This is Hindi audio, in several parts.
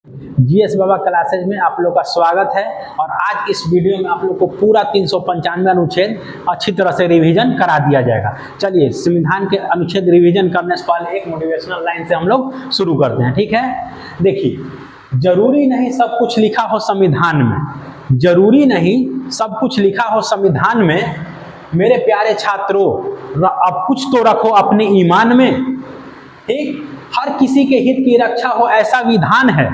जीएस बाबा क्लासेज में आप लोग का स्वागत है। और आज इस वीडियो में आप लोग को पूरा 395 अनुच्छेद अच्छी तरह से रिवीजन करा दिया जाएगा। चलिए संविधान के अनुच्छेद रिवीजन करने से पहले एक मोटिवेशनल लाइन से हम लोग शुरू करते हैं, ठीक है। देखिए, जरूरी नहीं सब कुछ लिखा हो संविधान में, जरूरी नहीं सब कुछ लिखा हो संविधान में। मेरे प्यारे छात्रों, अब कुछ तो रखो अपने ईमान में, ठीक। हर किसी के हित की रक्षा हो ऐसा विधान है,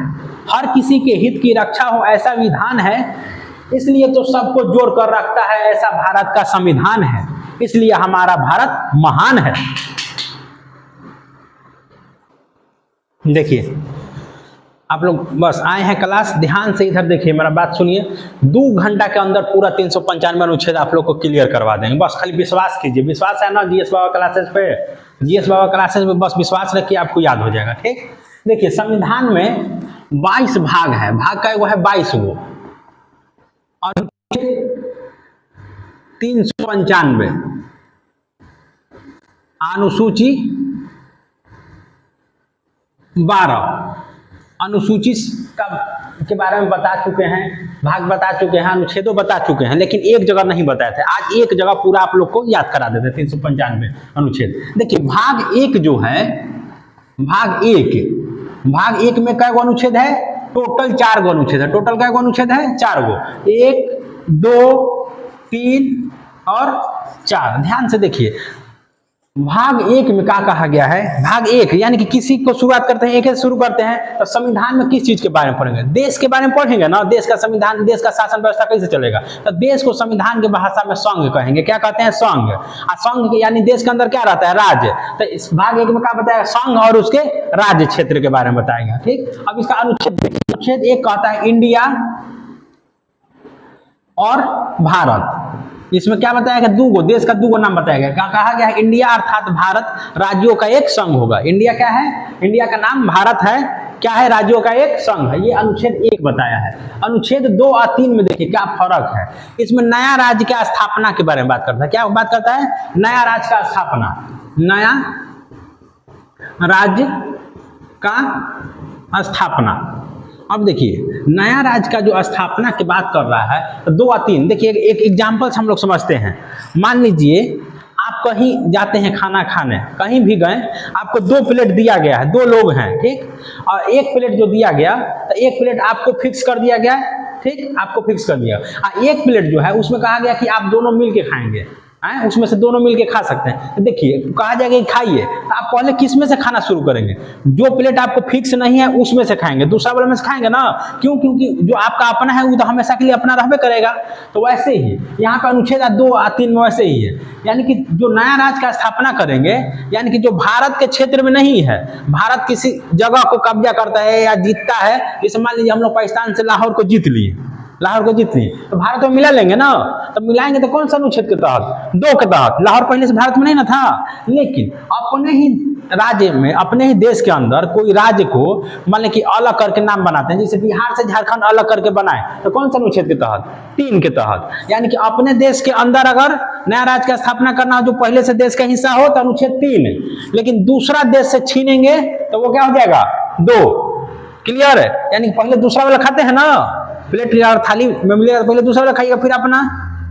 हर किसी के हित की रक्षा हो ऐसा विधान है, इसलिए तो सबको जोड़ कर रखता है ऐसा भारत का संविधान है, इसलिए हमारा भारत महान है। देखिए, आप लोग बस आए हैं क्लास, ध्यान से इधर देखिए, मेरा बात सुनिए। 2 घंटा के अंदर पूरा 395 अनुच्छेद आप लोग को क्लियर करवा देंगे। बस खाली विश्वास कीजिए, विश्वास है ना जीएस बाबा क्लासेस पे, जीएस बाबा क्लासेस में बस विश्वास रखिए, आपको याद हो जाएगा, ठीक। देखिए, संविधान में 22 भाग है, भाग का वो है 22 गो, और 395 अनुसूची 12 अनुसूची के बारे में बता चुके हैं, भाग बता चुके हैं, अनुच्छेदों बता चुके हैं, लेकिन एक जगह नहीं बताए थे। आज एक जगह पूरा आप लोग को याद करा देते 395 अनुच्छेद। देखिए, भाग 1 जो है, भाग 1 में कै गो अनुच्छेद है? टोटल 4 गो अनुच्छेद है। टोटल कै गो अनुच्छेद है? 4 गो। 1, 2, 3 और 4। ध्यान से देखिए, भाग 1 में क्या कहा गया है? भाग 1 यानी कि किसी को शुरुआत करते हैं, एक से शुरू करते हैं, तो संविधान में किस चीज के बारे में पढ़ेंगे? देश के बारे में पढ़ेंगे ना। देश का संविधान, देश का शासन व्यवस्था कैसे चलेगा, तो देश को संविधान की भाषा में संघ कहेंगे। क्या कहते हैं? संघ। और संघ यानी देश के अंदर क्या रहता है? राज्य। तो इस भाग 1 में क्या बताएगा? संघ और उसके राज्य क्षेत्र के बारे में बताएगा, ठीक। अब इसका अनुच्छेद 1 कहता है इंडिया और भारत। इसमें क्या बताया गया? 2 गो देश का 2 गो नाम बताया गया। क्या कहा गया है? इंडिया अर्थात भारत राज्यों का एक संघ होगा। इंडिया क्या है? इंडिया का नाम भारत है, क्या है? राज्यों का एक संघ है। ये अनुच्छेद 1 बताया है। अनुच्छेद 2 और 3 में देखिए क्या फर्क है। इसमें नया राज्य का स्थापना के बारे में बात करता है। क्या बात करता है? नया राज्य का स्थापना, नया राज्य का स्थापना। अब देखिए, नया राज्य का जो स्थापना की बात कर रहा है, तो 2 और 3 देखिए, एक एग्जाम्पल हम लोग समझते हैं। मान लीजिए आप कहीं जाते हैं खाना खाने, कहीं भी गए, आपको 2 प्लेट दिया गया है, 2 लोग हैं, ठीक। और 1 प्लेट जो दिया गया, तो 1 प्लेट आपको फिक्स कर दिया गया, ठीक, आपको फिक्स कर दिया। और 1 प्लेट जो है उसमें कहा गया कि आप दोनों मिल के खाएंगे, उसमें से दोनों मिलके खा सकते हैं। तो देखिए, कहा जाएगा कि खाइए, तो आप पहले किस में से खाना शुरू करेंगे? जो प्लेट आपको फिक्स नहीं है उसमें से खाएंगे, दूसरा वाले में से खाएंगे ना। क्यों? क्योंकि जो आपका अपना है वो तो हमेशा के लिए अपना रहबे करेगा। तो वैसे ही यहाँ का अनुच्छेद 2 और 3 में वैसे ही है, यानी कि जो नया राज्य का स्थापना करेंगे, यानी कि जो भारत के क्षेत्र में नहीं है, भारत किसी जगह को कब्जा करता है या जीतता है, जैसे मान लीजिए हम लोग पाकिस्तान से लाहौर को जीत लिए, लाहौर को जीत ली, तो भारत में मिला लेंगे ना। तो मिलाएंगे तो कौन सा अनुच्छेद के तहत? 2 के तहत। लाहौर पहले से भारत में नहीं ना था, लेकिन अपने ही राज्य में, अपने ही देश के अंदर कोई राज्य को मान लें कि अलग करके नाम बनाते हैं, जैसे बिहार से झारखंड अलग करके बनाए, तो कौन सा अनुच्छेद के तहत? 3 के तहत। यानी कि अपने देश के अंदर अगर नया राज्य का स्थापना करना हो जो पहले से देश का हिस्सा हो, तो अनुच्छेद 3। लेकिन दूसरा देश से छीनेंगे तो वो क्या हो जाएगा? 2। क्लियर है? यानी कि पहले दूसरा वाला खाते हैं ना, प्लेट या थाली में मिलेगा, पहले दूसरा वाला खाइएगा फिर अपना।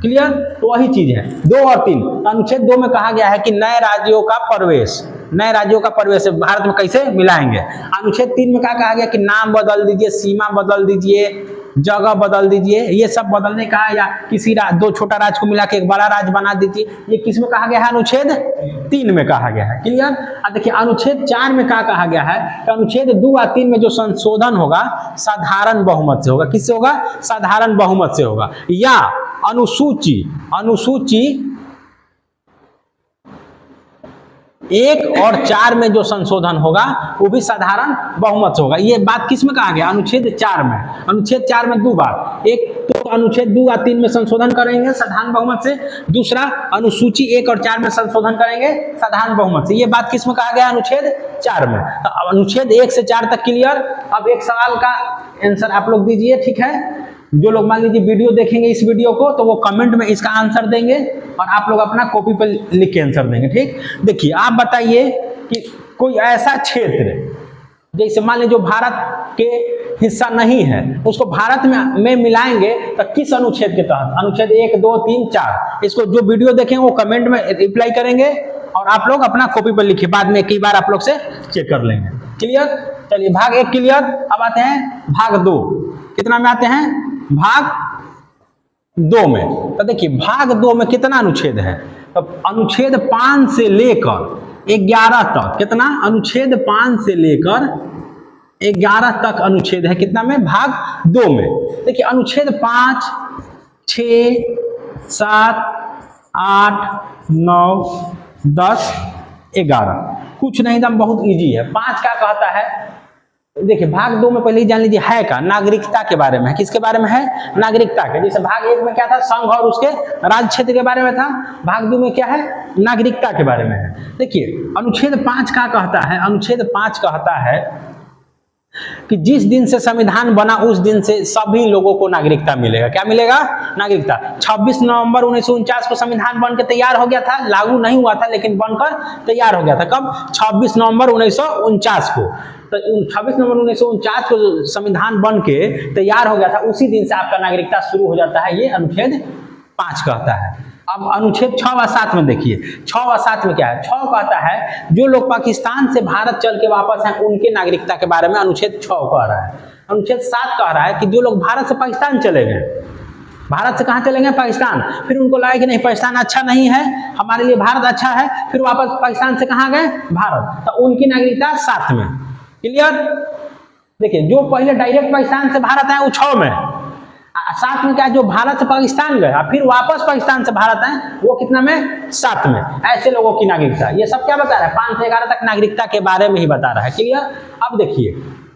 क्लियर? तो वही चीज है 2 और 3। अनुच्छेद 2 में कहा गया है कि नए राज्यों का प्रवेश, नए राज्यों का प्रवेश भारत में कैसे मिलाएंगे। अनुच्छेद 3 में क्या कहा गया कि नाम बदल दीजिए, सीमा बदल दीजिए, जगह बदल दीजिए, ये सब बदलने का, या किसी 2 छोटा राज्य को मिला के एक बड़ा राज्य बना दीजिए। ये किस में कहा गया है? अनुच्छेद 3 में कहा गया है। क्लियर? अब देखिए, अनुच्छेद 4 में क्या कहा गया है? तो अनुच्छेद 2 और 3 में जो संशोधन होगा साधारण बहुमत से होगा। किससे होगा? साधारण बहुमत से होगा। या अनुसूची 1 और 4 में जो संशोधन होगा वो भी साधारण बहुमत से होगा। ये बात किस में कहा गया? अनुच्छेद 4 में। अनुच्छेद 4 में 2 बार, एक तो अनुच्छेद 2 और 3 में संशोधन करेंगे साधारण बहुमत से, दूसरा अनुसूची 1 और 4 में संशोधन करेंगे साधारण बहुमत से। ये बात किस में कहा गया? अनुच्छेद 4 में। तो अनुच्छेद 1 से 4 तक क्लियर। अब एक सवाल का आंसर आप लोग दीजिए, ठीक है। जो लोग मान लीजिए वीडियो देखेंगे इस वीडियो को, तो वो कमेंट में इसका आंसर देंगे और आप लोग अपना कॉपी पर लिख के आंसर देंगे, ठीक। देखिए, आप बताइए कि कोई ऐसा क्षेत्र जैसे मान लीजिए जो भारत के हिस्सा नहीं है उसको भारत में मिलाएंगे तो किस अनुच्छेद के तहत, अनुच्छेद 1, 2, 3, 4। इसको जो वीडियो देखेंगे वो कमेंट में रिप्लाई करेंगे और आप लोग अपना कॉपी पर लिखिए, बाद में कई बार आप लोग से चेक कर लेंगे। क्लियर? चलिए भाग 1 क्लियर। अब आते हैं भाग 2। कितना में आते हैं? भाग 2 में। तो देखिए भाग 2 में कितना अनुच्छेद है? तो अनुच्छेद 5 से लेकर 11 तक। कितना? अनुच्छेद 5 से लेकर 11 तक अनुच्छेद है। कितना में? भाग 2 में। देखिए अनुच्छेद 5, 6, 7, 8, 9, 10, 11 कुछ नहीं, एकदम बहुत इजी है। 5 क्या कहता है? देखिए भाग 2 में पहले ही जान लीजिए है का नागरिकता के बारे में है। किसके बारे में है? नागरिकता के। जैसे भाग 1 में क्या था? संघ और उसके राज्य क्षेत्र के बारे में था। भाग 2 में क्या है? नागरिकता के बारे में है। देखिए अनुच्छेद 5 क्या कहता है? अनुच्छेद 5 कहता है कि जिस दिन से संविधान बना उस दिन से सभी लोगों को नागरिकता मिलेगा। क्या मिलेगा? नागरिकता। 26 नवंबर 1949 को संविधान बनकर तैयार हो गया था, लागू नहीं हुआ था लेकिन बनकर तैयार हो गया था। कब? 26 नवंबर 1949 को। तो 26 नवंबर 1949 को संविधान बन के तैयार हो गया था, उसी दिन से आपका नागरिकता शुरू हो जाता है। ये अनुच्छेद 5 कहता है। अब अनुच्छेद 6 व 7 में देखिए 6 व 7 में क्या है? 6 कहता है जो लोग पाकिस्तान से भारत चल के वापस हैं उनके नागरिकता के बारे में अनुच्छेद 6 कह रहा है। अनुच्छेद 7 कह रहा है कि जो लोग भारत से पाकिस्तान चले गए, भारत से कहाँ चले गए? पाकिस्तान, फिर उनको लगा कि नहीं पाकिस्तान अच्छा नहीं है, हमारे लिए भारत अच्छा है, फिर वापस पाकिस्तान से कहाँ गए? भारत, तो उनकी नागरिकता 7 में। क्लियर? देखिए जो पहले डायरेक्ट पाकिस्तान से भारत आए वो 6 में, 7 में क्या? जो भारत से पाकिस्तान गए फिर वापस पाकिस्तान से भारत आए वो कितना में? 7 में। ऐसे लोगों की नागरिकता। ये सब क्या बता रहा है? 5 से 11 तक नागरिकता के बारे में ही बता रहा है। क्लियर? अब देखिए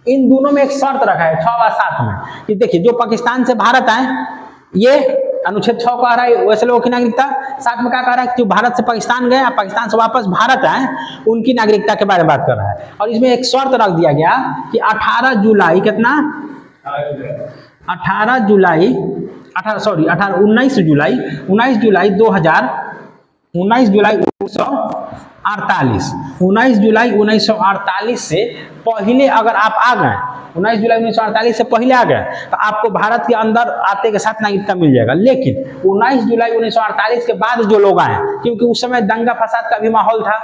इन दोनों में एक शर्त रखा है 6 व 7 में कि देखिए जो पाकिस्तान से भारत आए ये अनुच्छेद 6 कह रहा है वैसे लोगों की नागरिकता। 7 में क्या कह रहा है? जो भारत से पाकिस्तान गए, पाकिस्तान से वापस भारत आए उनकी नागरिकता के बारे में बात कर रहा है। और इसमें एक शर्त रख दिया गया कि 18 जुलाई कितना? 19 जुलाई 1948 से पहले अगर आप आ गए, 19 जुलाई 1948 से पहले आ गए तो आपको भारत के अंदर आते के साथ नागरिकता मिल जाएगा। लेकिन 19 जुलाई 1948 के बाद जो लोग आए, क्योंकि उस समय दंगा फसाद का भी माहौल था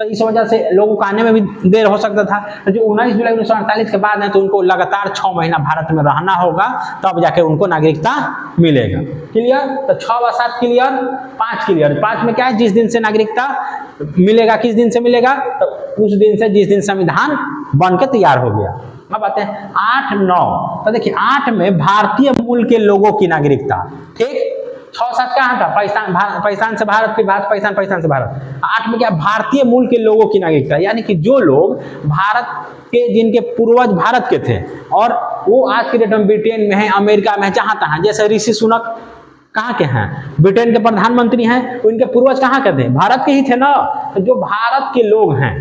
तो इस वजह से लोगों को आने में भी देर हो सकता था। तो जो 19 जुलाई 1948 के बाद है तो उनको लगातार 6 महीना भारत में रहना होगा, तब जाके उनको नागरिकता मिलेगा। क्लियर? तो 6 व 7 क्लियर। 5 क्लियर। 5 में क्या है? जिस दिन से नागरिकता मिलेगा। किस दिन से मिलेगा? तो उस दिन से जिस दिन संविधान बन के तैयार हो गया। अब आते हैं 8, 9। तो देखिए 8 में भारतीय मूल के लोगों की नागरिकता। ठीक? 6, 7 कहाँ था? पाकिस्तान से भारत, फिर भारत पाकिस्तान, पाकिस्तान से भारत। 8 में क्या? भारतीय मूल के लोगों की नागरिकता, यानी कि जो लोग भारत के, जिनके पूर्वज भारत के थे और वो आज के डेट में ब्रिटेन में है, अमेरिका में है, जहां तहां। जैसे ऋषि सुनक कहाँ के हैं? ब्रिटेन के प्रधानमंत्री हैं। उनके पूर्वज कहाँ के थे? भारत के ही थे ना। तो जो भारत के लोग हैं,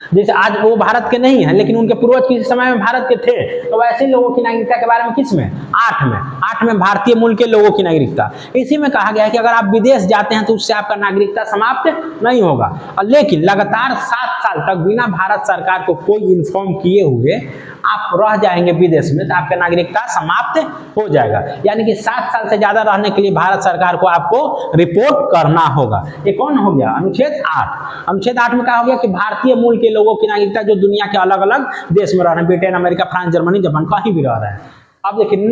जैसे आज वो भारत के नहीं है लेकिन उनके पूर्वज किसी समय में भारत के थे, तो वैसे लोगों की नागरिकता के बारे में किस में? 8 में। 8 में भारतीय मूल के लोगों की नागरिकता। इसी में कहा गया है कि अगर आप विदेश जाते हैं तो उससे आपका नागरिकता समाप्त नहीं होगा, और लेकिन लगातार 7 साल तक बिना भारत सरकार को कोई इन्फॉर्म किए हुए आप रह जाएंगे विदेश में तो आपका नागरिकता समाप्त हो जाएगा। यानी कि 7 साल से ज्यादा रहने के लिए भारत सरकार को आपको रिपोर्ट करना होगा। ये कौन हो गया? अनुच्छेद 8। अनुच्छेद 8 में क्या हो गया कि भारतीय मूल के लोगों की नागरिकता जो दुनिया के अलग अलग देश में रह रहे हैं, Britain, America, France, Germany, Japan, कहीं भी रह रहे हैं। अब देखिए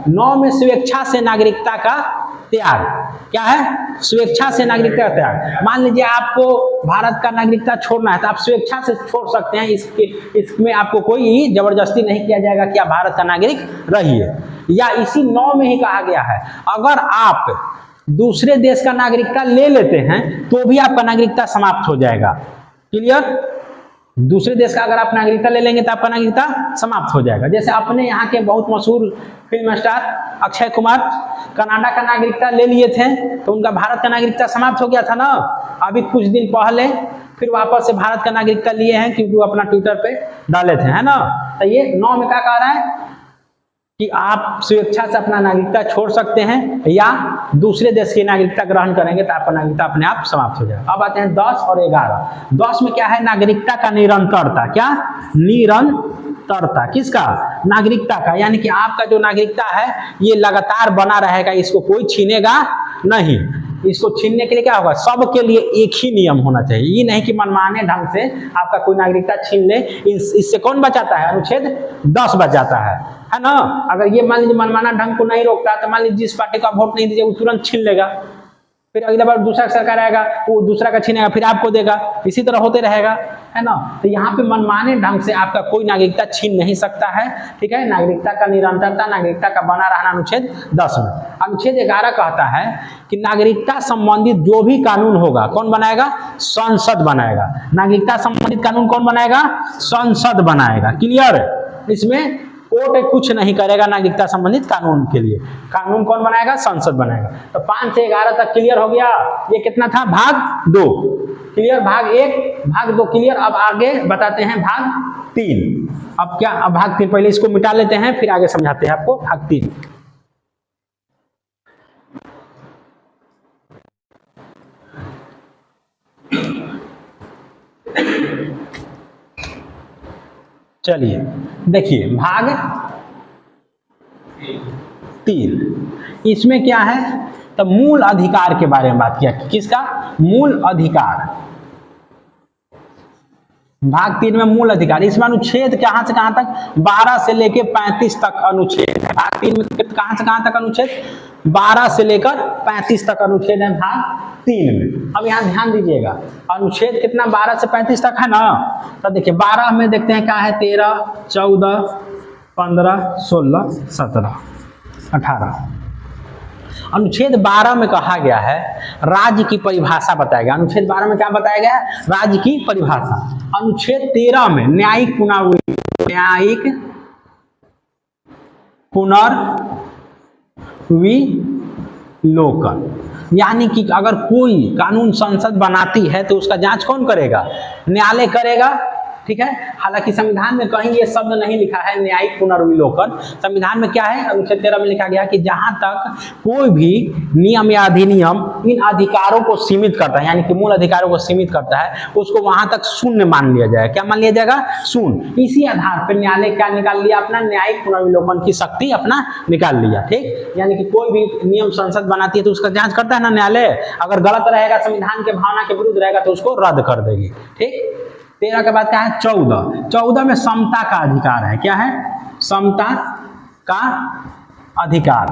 9 में स्वेच्छा से नागरिकता का त्याग। क्या है? स्वेच्छा से नागरिकता का त्याग। मान लीजिए आपको भारत का नागरिकता छोड़ना है तो आप स्वेच्छा से छोड़ सकते हैं। इसमें आपको कोई जबरदस्ती नहीं किया जाएगा कि आप भारत का नागरिक रहिए। या इसी 9 में ही कहा गया है अगर आप दूसरे देश का नागरिकता ले लेते हैं तो भी आपका नागरिकता समाप्त हो जाएगा। क्लियर? दूसरे देश का अगर आप नागरिकता ले लेंगे तो आपका नागरिकता समाप्त हो जाएगा। जैसे अपने यहाँ के बहुत मशहूर film star Akshay Kumar Canada का नागरिकता ले लिए थे तो उनका भारत का नागरिकता समाप्त हो गया था ना। अभी कुछ दिन पहले फिर वापस से भारत का नागरिकता लिए हैं क्योंकि वो अपना ट्विटर पे डाले थे, है ना। तो ये 9 में क्या कह रहा है कि आप स्वेच्छा से अपना नागरिकता छोड़ सकते हैं या दूसरे देश की नागरिकता ग्रहण करेंगे तो आपका नागरिकता अपने आप समाप्त हो जाएगा। अब आते हैं 10 और 11। 10 में क्या है, नागरिकता का निरंतरता। क्या? निरंतरता। किसका? नागरिकता का। यानी कि आपका जो नागरिकता है ये लगातार बना रहेगा, इसको कोई छीनेगा नहीं। इसको छीनने के लिए क्या होगा, सबके लिए एक ही नियम होना चाहिए। ये नहीं कि मनमाने ढंग से आपका कोई नागरिकता छीन ले। इससे कौन बचाता है? अनुच्छेद 10 बचाता है ना। अगर ये मान लीजिए मनमाना ढंग को नहीं रोकता तो मान लीजिए जिस पार्टी का वोट नहीं दीजिए वो तुरंत छीन लेगा, फिर अगली बार दूसरा सरकार आएगा वो दूसरा का छीनेगा, फिर आपको देगा, इसी तरह होते रहेगा, है ना। तो यहाँ पे मनमाने ढंग से आपका कोई नागरिकता छीन नहीं सकता है। ठीक है, नागरिकता का निरंतरता, नागरिकता का बना रहना अनुच्छेद 10 में। अनुच्छेद 11 कहता है कि नागरिकता संबंधित जो भी कानून होगा कौन बनाएगा? संसद बनाएगा। नागरिकता संबंधित कानून कौन बनाएगा? संसद बनाएगा। क्लियर? इसमें कोर्ट कुछ नहीं करेगा नागरिकता संबंधित कानून के लिए। कानून कौन बनाएगा? संसद बनाएगा। तो 5 से 11 तक क्लियर हो गया। ये कितना था? भाग 2 क्लियर। भाग 1 भाग 2 क्लियर। अब आगे बताते हैं भाग 3। अब क्या? अब भाग 3 पहले इसको मिटा लेते हैं फिर आगे समझाते हैं आपको भाग 3। चलिए देखिए भाग 3, इसमें क्या है तो मूल अधिकार के बारे में बात किया। किसका? मूल अधिकार। भाग 3 में मूल अधिकार। इसमें अनुच्छेद कहां से कहां तक? 12 से लेकर 35 तक अनुच्छेद है। भाग 3 में कहां से कहां तक अनुच्छेद? 12 से लेकर 35 तक अनुच्छेद है भाग 3 में। अब यहाँ ध्यान दीजिएगा, अनुच्छेद कितना? 12 से 35 तक है ना। तो देखिए 12 में देखते हैं क्या है, 13, 14, 15, 16, 17, 18। अनुच्छेद 12 में कहा गया है राज्य की परिभाषा बताया गया। अनुच्छेद 12 में क्या बताया गया है? राज्य की परिभाषा। अनुच्छेद 13 में न्यायिक पुनर्विलोकन, यानी कि अगर कोई कानून संसद बनाती है तो उसका जांच कौन करेगा? न्यायालय करेगा। ठीक है, हालांकि संविधान में कहीं ये शब्द नहीं लिखा है न्यायिक पुनर्विलोकन। संविधान में क्या है? अनुच्छेद 13 में लिखा गया कि जहां तक कोई भी नियम या अधिनियम इन अधिकारों को सीमित करता है, यानी कि मूल अधिकारों को सीमित करता है, उसको वहां तक शून्य मान लिया जाएगा। क्या मान लिया जाएगा? शून्य। इसी आधार पर न्यायालय क्या निकाल लिया? अपना न्यायिक पुनर्विलोकन की शक्ति अपना निकाल लिया। ठीक, यानी कि कोई भी नियम संसद बनाती है तो उसका जांच करता है ना न्यायालय। अगर गलत रहेगा, संविधान के भावना के विरुद्ध रहेगा तो उसको रद्द कर देगी। ठीक, 13 के बाद क्या है? 14 में समता का अधिकार है। क्या है? समता का अधिकार।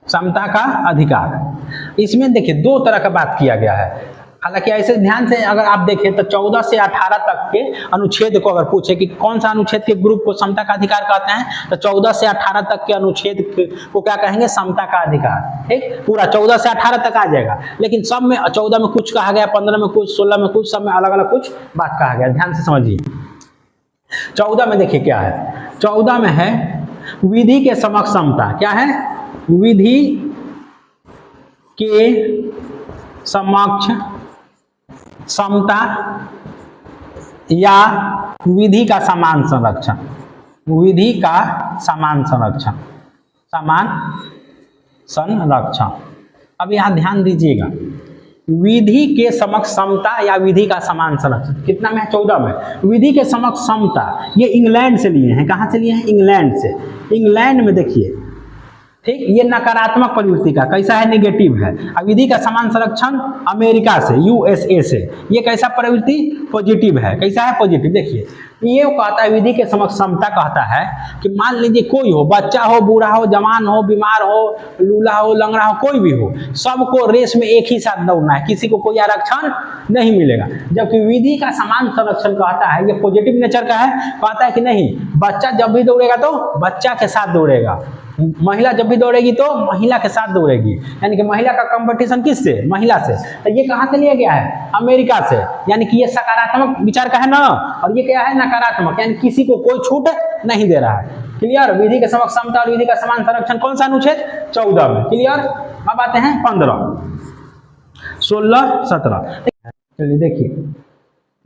समता का अधिकार। इसमें देखिए 2 तरह का बात किया गया है। हालांकि ऐसे ध्यान से अगर आप देखें तो 14 से 18 तक के अनुच्छेद को अगर पूछे कि कौन सा अनुच्छेद के ग्रुप को समता का अधिकार कहते हैं, तो 14 से 18 तक के अनुच्छेद को क्या कहेंगे? समता का अधिकार। ठीक, पूरा 14 से 18 तक आ जाएगा। लेकिन सब में 14 में कुछ कहा गया, 15 में कुछ, 16 में कुछ, सब में अलग अलग कुछ बात कहा गया। ध्यान से समझिए। 14 में देखिए क्या है? 14 में है विधि के समक्ष समता। क्या है? विधि के समक्ष समता या विधि का समान संरक्षण। विधि का समान संरक्षण, समान संरक्षण। अब यहां ध्यान दीजिएगा, विधि के समक्ष समता या विधि का समान संरक्षण कितना में है? 14 में। विधि के समक्ष समता ये इंग्लैंड से लिए हैं। कहां से लिए हैं? इंग्लैंड से। इंग्लैंड में देखिए, ठीक, ये नकारात्मक प्रवृत्ति का, कैसा है? नेगेटिव है। अब विधि का समान संरक्षण अमेरिका से, यूएसए से, ये कैसा प्रवृत्ति? पॉजिटिव है। कैसा है? पॉजिटिव। देखिए ये कहता है विधि के समक्ष समता कहता है कि मान लीजिए कोई हो, बच्चा हो, बूढ़ा हो, जवान हो, बीमार हो, लूला हो, लंगड़ा हो, कोई भी हो, सबको रेस में एक ही साथ दौड़ना है, किसी को कोई आरक्षण नहीं मिलेगा। जबकि विधि का समान संरक्षण कहता है, ये पॉजिटिव नेचर का है, कहता है कि नहीं, बच्चा जब भी दौड़ेगा तो बच्चा के साथ दौड़ेगा, महिला जब भी दौड़ेगी तो महिला के साथ दौड़ेगी, यानी कि महिला का कंपटीशन किससे? महिला से। तो ये कहां से लिया गया है? अमेरिका से। यानी कि ये सकारात्मक विचार का है ना, और ये क्या है? नकारात्मक, यानी किसी को कोई छूट नहीं दे रहा है। क्लियर? विधि के समक्ष समता और विधि का समान संरक्षण कौन सा अनुच्छेद? 14 में। क्लियर? अब आते हैं 15, 16, 17। चलिए देखिए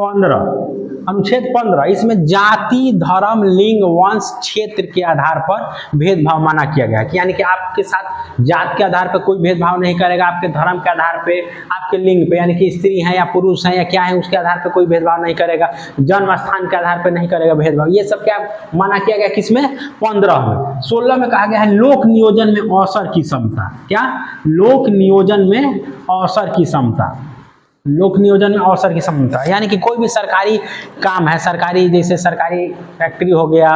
15, अनुच्छेद 15, इसमें जाति, धर्म, लिंग, वंश, क्षेत्र के आधार पर भेदभाव माना किया गया है। यानी कि आपके साथ जात के आधार पर कोई भेदभाव नहीं करेगा, आपके धर्म के आधार पे, आपके लिंग पे, यानी कि स्त्री है या पुरुष है या क्या है उसके आधार पर कोई भेदभाव नहीं करेगा, जन्म स्थान के आधार पर नहीं करेगा भेदभाव। ये सब क्या माना किया गया किसमें? 15 में। 16 में कहा गया है लोक नियोजन में अवसर की समता। क्या? लोक नियोजन में अवसर की समता। लोक नियोजन में अवसर की समता यानी कि कोई भी सरकारी काम है, सरकारी जैसे सरकारी फैक्ट्री हो गया,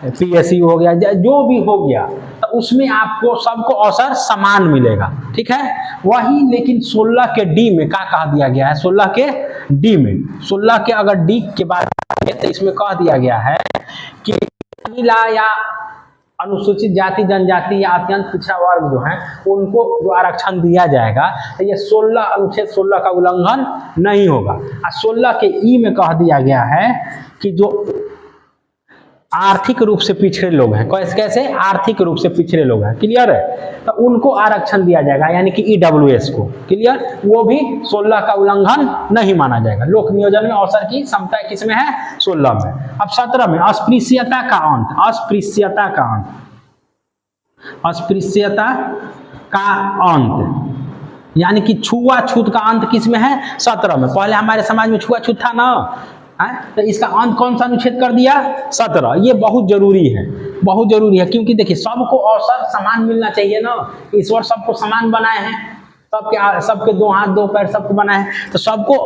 पीएसयू हो गया, जो भी हो गया, तो उसमें आपको सबको अवसर समान मिलेगा। ठीक है, वही लेकिन 16 के डी में क्या कह दिया गया है? 16 के डी में, 16 के अगर डी के बाद तो इसमें कह दिया गया है कि महिला या अनुसूचित जाति जनजाति या अत्यंत पिछड़ा वर्ग जो है उनको जो आरक्षण दिया जाएगा तो ये 16 अनुच्छेद 16 का उल्लंघन नहीं होगा। और 16 के ई में कह दिया गया है कि जो आर्थिक रूप से पिछड़े लोग हैं, कैसे आर्थिक रूप से पिछड़े लोग हैं, क्लियर है, तो उनको आरक्षण दिया जाएगा यानी कि ईडब्ल्यूएस को, क्लियर, वो भी 16 का उल्लंघन नहीं माना जाएगा। लोक नियोजन में अवसर की समता किसमें है? 16 में। अब 17 में अस्पृश्यता का अंत, अस्पृश्यता का अंत, अस्पृश्यता का अंत यानी कि छुआछूत का अंत किसमें है? 17 में। पहले हमारे समाज में छुआछूत था ना, तो इसका अंत कौन सा अनुच्छेद कर दिया? 17। ये बहुत जरूरी है, बहुत जरूरी है, क्योंकि देखिए सबको अवसर समान मिलना चाहिए ना। ईश्वर सबको समान बनाए हैं, सबके 2 हाथ 2 पैर सबको बनाए हैं, तो सबको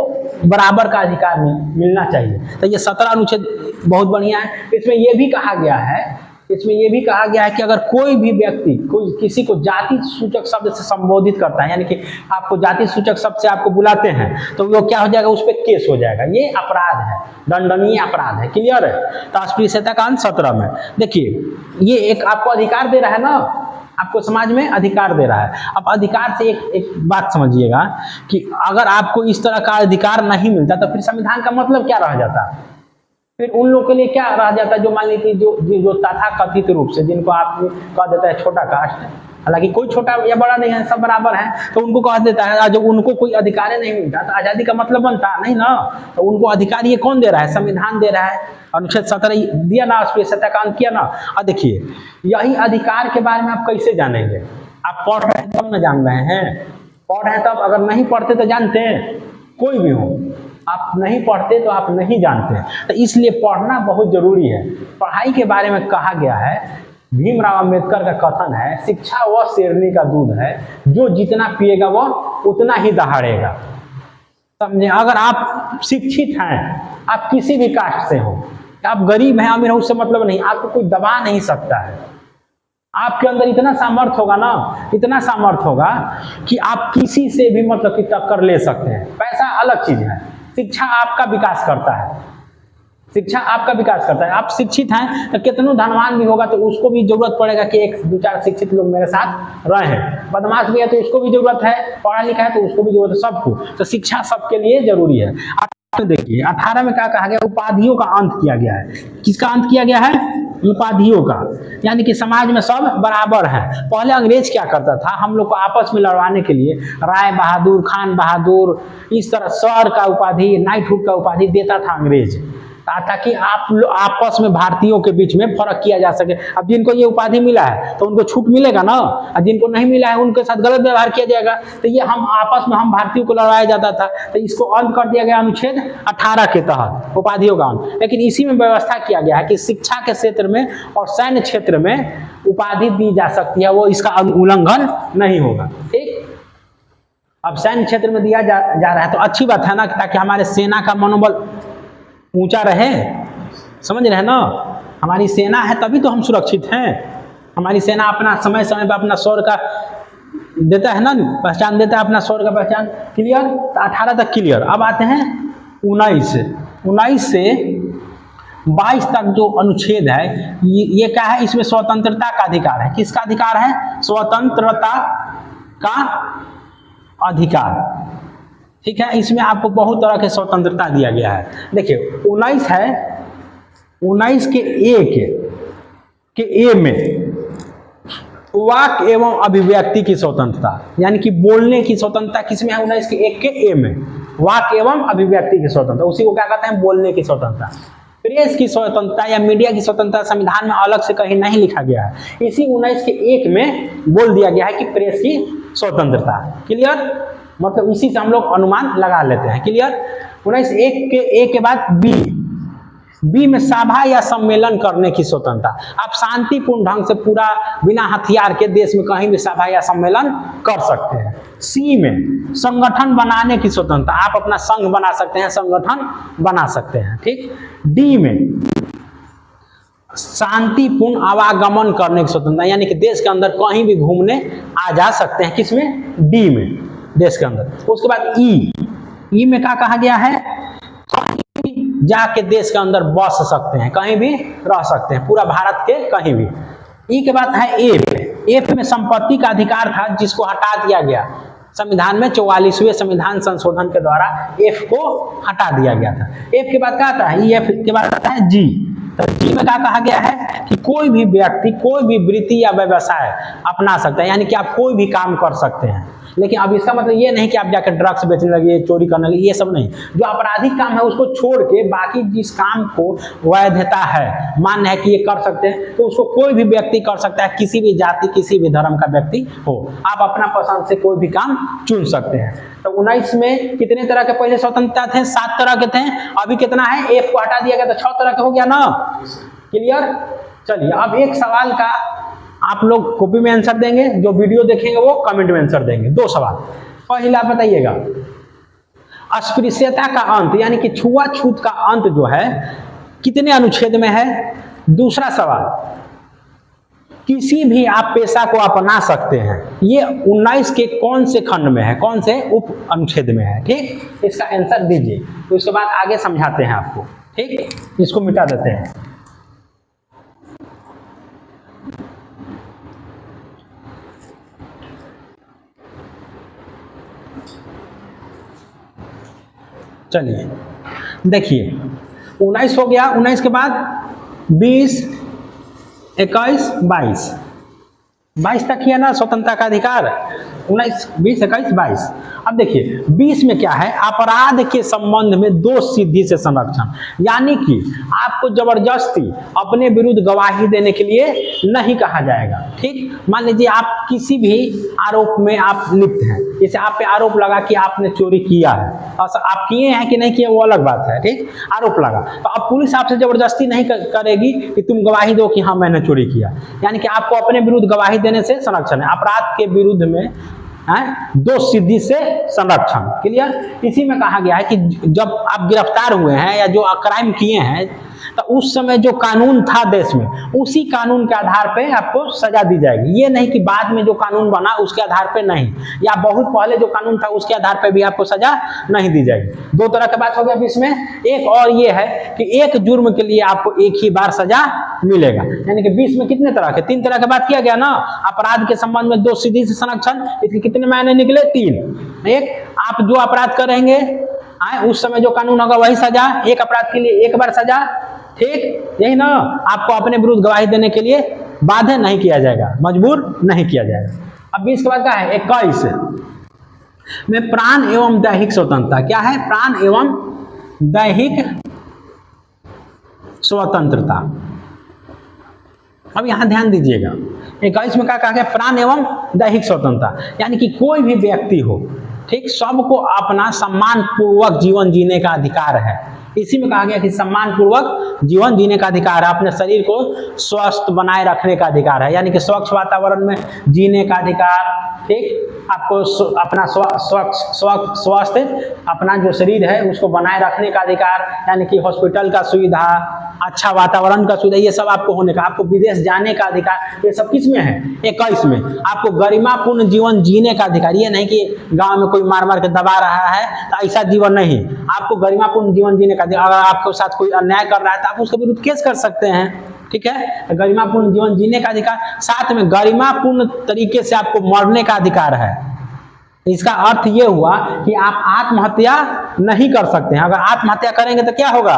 बराबर का अधिकार मिलना चाहिए। तो ये 17 अनुच्छेद बहुत बढ़िया है। इसमें ये भी कहा गया है, इसमें यह भी कहा गया है कि अगर कोई भी व्यक्ति कोई किसी को जाति सूचक शब्द से संबोधित करता है, यानी कि आपको जाति सूचक शब्द से आपको बुलाते हैं, तो वो क्या हो जाएगा? उस पर केस हो जाएगा। ये अपराध है, दंडनीय अपराध है, क्लियर है। तो अस्पृश्यता का अंत 17 में। देखिए ये एक आपको अधिकार दे रहा है ना, आपको समाज में अधिकार दे रहा है। अब अधिकार से एक बात समझिएगा कि अगर आपको इस तरह का अधिकार नहीं मिलता तो फिर संविधान का मतलब क्या रह जाता? फिर उन लोगों के लिए क्या रह जाता? जो मान लीजिए जो तथाकथित रूप से जिनको आप कह देता है छोटा कास्ट, हालांकि कोई छोटा या बड़ा नहीं है, सब बराबर है, तो उनको कह देता है। जब उनको कोई अधिकार नहीं मिलता तो आजादी का मतलब बनता नहीं ना। तो उनको अधिकार ये कौन दे रहा है? संविधान दे रहा है। अनुच्छेद 17 दिया ना, अस्पृश्यता का अंत किया ना। और देखिए यही अधिकार के बारे में आप कैसे जानेंगे? आप पढ़ रहे हैं तब न जान रहे हैं, पढ़ रहे हैं तब, अगर नहीं पढ़ते तो जानते हैं? कोई भी हो, आप नहीं पढ़ते तो आप नहीं जानते। तो इसलिए पढ़ना बहुत जरूरी है। पढ़ाई के बारे में कहा गया है, भीमराव अंबेडकर का कथन है, शिक्षा वह शेरनी का दूध है, जो जितना पिएगा वह उतना ही दहाड़ेगा। समझे? अगर आप शिक्षित हैं, आप किसी भी कास्ट से हो, आप गरीब हैं अमीर हो, उससे मतलब नहीं, आपको कोई दबा नहीं सकता है। आपके अंदर इतना सामर्थ्य होगा ना, इतना सामर्थ्य होगा कि आप किसी से भी मतलब कि टक्कर ले सकते हैं। पैसा अलग चीज है, शिक्षा आपका विकास करता है, शिक्षा आपका विकास करता है। आप शिक्षित हैं तो कितनों धनवान भी होगा तो उसको भी जरूरत पड़ेगा कि 1-2-4 शिक्षित लोग मेरे साथ रहें। बदमाश भी है तो उसको भी जरूरत है, पढ़ा लिखा है तो उसको भी जरूरत है, सबको। तो शिक्षा सबके लिए जरूरी है। तो देखिए 18 में क्या कहा गया? उपाधियों का अंत किया गया है। किसका अंत किया गया है? उपाधियों का, यानी कि समाज में सब बराबर हैं। पहले अंग्रेज क्या करता था? हम लोग को आपस में लड़वाने के लिए राय बहादुर, खान बहादुर, इस तरह सर का उपाधि, नाइटहुड का उपाधि देता था अंग्रेज, ताकि आप आपस में भारतीयों के बीच में फर्क किया जा सके। अब जिनको ये उपाधि मिला है तो उनको छूट मिलेगा ना, और जिनको नहीं मिला है उनके साथ गलत व्यवहार किया जाएगा। तो ये हम आपस में हम भारतीयों को लड़ाया जाता था, तो इसको अंत कर दिया गया अनुच्छेद 18 के तहत, उपाधियों का अंत। लेकिन इसी में व्यवस्था किया गया है कि शिक्षा के क्षेत्र में और सैन्य क्षेत्र में उपाधि दी जा सकती है, वो इसका उल्लंघन नहीं होगा। ठीक, अब सैन्य क्षेत्र में दिया जा रहा है तो अच्छी बात है ना, ताकि हमारे सेना का मनोबल ऊंचा रहे। समझ रहे हैं ना, हमारी सेना है तभी तो हम सुरक्षित हैं। हमारी सेना अपना समय समय पर अपना शौर्य का देता है ना, पहचान देता है अपना शौर्य का पहचान। क्लियर? तो 18 तक क्लियर। अब आते हैं 19 से 22 तक जो अनुच्छेद है ये क्या है? इसमें स्वतंत्रता का अधिकार है। किसका अधिकार है? स्वतंत्रता का अधिकार। ठीक है, इसमें आपको बहुत तरह के स्वतंत्रता दिया गया है। देखिए 19 है, 19 के ए में वाक एवं अभिव्यक्ति की स्वतंत्रता, यानी कि बोलने की स्वतंत्रता किसमें है? 19 के 1 के ए में। वाक एवं अभिव्यक्ति की स्वतंत्रता, उसी को क्या कहते हैं, बोलने की स्वतंत्रता। प्रेस की स्वतंत्रता या मीडिया की स्वतंत्रता संविधान में अलग से कहीं नहीं लिखा गया है, इसी 19 के 1 में बोल दिया गया है कि प्रेस की स्वतंत्रता। क्लियर, मतलब इसी से हम लोग अनुमान लगा लेते हैं। क्लियर। 19 1 के 1 के बाद बी में सभा या सम्मेलन करने की स्वतंत्रता, आप शांतिपूर्ण ढंग से पूरा बिना हथियार के देश में कहीं भी सभा या सम्मेलन कर सकते हैं। सी में संगठन बनाने की स्वतंत्रता, आप अपना संघ बना सकते हैं, संगठन बना सकते हैं। ठीक। डी में शांतिपूर्ण आवागमन करने की स्वतंत्रता, यानी कि देश के अंदर कहीं भी घूमने आ जा सकते हैं। किसमें, डी में, देश के अंदर। उसके बाद ई में क्या कहा गया है, जाके देश के अंदर बस सकते हैं, कहीं भी रह सकते हैं, पूरा भारत के कहीं भी। ई के बाद है एफ में संपत्ति का अधिकार था जिसको हटा दिया गया संविधान में 44वें संविधान संशोधन के द्वारा, एफ को हटा दिया गया था। एफ के बाद क्या आता है, एफ के बाद आता है जी। तो जी में क्या कहा गया है कि कोई भी व्यक्ति कोई भी वृत्ति या व्यवसाय अपना सकता है, यानी कि आप कोई भी काम कर सकते हैं। लेकिन अब इसका मतलब ये नहीं कि आप जाकर ड्रग्स बेचने लगे, चोरी करने लगे, ये सब नहीं। जो आपराधिक काम है उसको छोड़ के बाकी जिस काम को वैधता है, मान्य है कि ये कर सकते हैं, तो उसको कोई भी व्यक्ति कर सकता है, किसी भी जाति किसी भी धर्म का व्यक्ति हो। आप अपना पसंद से कोई भी काम चुन सकते हैं। तो 19 में कितने तरह के पहले स्वतंत्रता थे, 7 तरह के थे। अभी कितना है, एक को हटा दिया गया तो 6 तरह का हो गया ना। क्लियर। चलिए अब एक सवाल का आप लोग कॉपी में आंसर देंगे, जो वीडियो देखेंगे वो कमेंट में आंसर देंगे। 2 सवाल। पहला बताइएगा, अस्पृश्यता का अंत यानी कि छुआछूत का अंत जो है कितने अनुच्छेद में है। दूसरा सवाल, किसी भी आप पेशा को अपना सकते हैं, ये 19 के कौन से खंड में है, कौन से उप अनुच्छेद में है। ठीक, इसका आंसर दीजिए, तो इसके बाद आगे समझाते हैं आपको। ठीक, इसको मिटा देते हैं। चलिए देखिए, 19 हो गया। 19 के बाद 20, 21, 22 तक किया ना स्वतंत्रता का अधिकार। 19, 20, 21, 22। अब देखिए 20 में क्या है, अपराध के संबंध में दोष सिद्धि से संरक्षण, यानी कि आपको जबरदस्ती अपने विरुद्ध गवाही देने के लिए नहीं कहा जाएगा। ठीक, मान लीजिए आप किसी भी आरोप में आप लिप्त हैं, जैसे आप पे आरोप लगा कि आपने चोरी किया है, और आप किए हैं कि नहीं किए वो अलग बात है। ठीक, आरोप लगा तो अब पुलिस आपसे जबरदस्ती नहीं करेगी कि तुम गवाही दो कि हाँ मैंने चोरी किया, यानी कि आपको अपने विरुद्ध गवाही देने से संरक्षण है। अपराध के विरुद्ध में दोष सिद्धि से संरक्षण। क्लियर। इसी में कहा गया है कि जब आप गिरफ्तार हुए हैं या जो क्राइम किए हैं, तो उस समय जो कानून था देश में, उसी कानून के आधार पे आपको सजा दी जाएगी। ये नहीं कि बाद में जो कानून बना उसके आधार पे नहीं, या बहुत पहले जो कानून था उसके आधार पे भी आपको सजा नहीं दी जाएगी। 2 तरह की बात हो गया इसमें। एक और ये है कि एक जुर्म के लिए आपको एक ही बार सजा मिलेगा, यानी कि 20 में कितने तरह के, 3 तरह की बात किया गया ना। अपराध के संबंध में दोष सिद्धि से संरक्षण, इसके कितने मायने निकले, 3। एक, आप जो अपराध करेंगे उस समय जो कानून होगा वही सजा, एक अपराध के लिए एक बार सजा। ठीक, यही ना। आपको अपने विरुद्ध गवाही देने के लिए बाध्य नहीं किया जाएगा, मजबूर नहीं किया जाएगा। अब 20 के बाद क्या है, 21 में प्राण एवं दैहिक स्वतंत्रता। क्या है, प्राण एवं दैहिक स्वतंत्रता। अब यहां ध्यान दीजिएगा, 21 में क्या कहा गया, प्राण एवं दैहिक स्वतंत्रता, यानी कि कोई भी व्यक्ति हो, ठीक, सबको अपना सम्मान पूर्वक जीवन जीने का अधिकार है। इसी में कहा गया कि सम्मान पूर्वक जीवन जीने का अधिकार है, अपने शरीर को स्वस्थ बनाए रखने का अधिकार है, यानी कि स्वच्छ वातावरण में जीने का अधिकार। ठीक, आपको अपना स्वास्थ्य अपना जो शरीर है उसको बनाए रखने का अधिकार, यानी कि हॉस्पिटल का सुविधा, अच्छा वातावरण का सुविधा, ये सब आपको होने का। आपको विदेश जाने का अधिकार, ये सब किस में है, 21 में। आपको गरिमापूर्ण जीवन जीने का अधिकार, ये नहीं कि गांव में कोई मार मार के दबा रहा है, तो ऐसा जीवन नहीं। आपको गरिमापूर्ण जीवन जीने का, अगर आपके साथ कोई अन्याय कर रहा है तो आप उसके विरुद्ध केस कर सकते हैं। ठीक है, गरिमापूर्ण जीवन जीने का अधिकार, साथ में गरिमापूर्ण तरीके से आपको मरने का अधिकार है। इसका अर्थ ये हुआ कि आप आत्महत्या नहीं कर सकते हैं। अगर आत्महत्या करेंगे तो क्या होगा,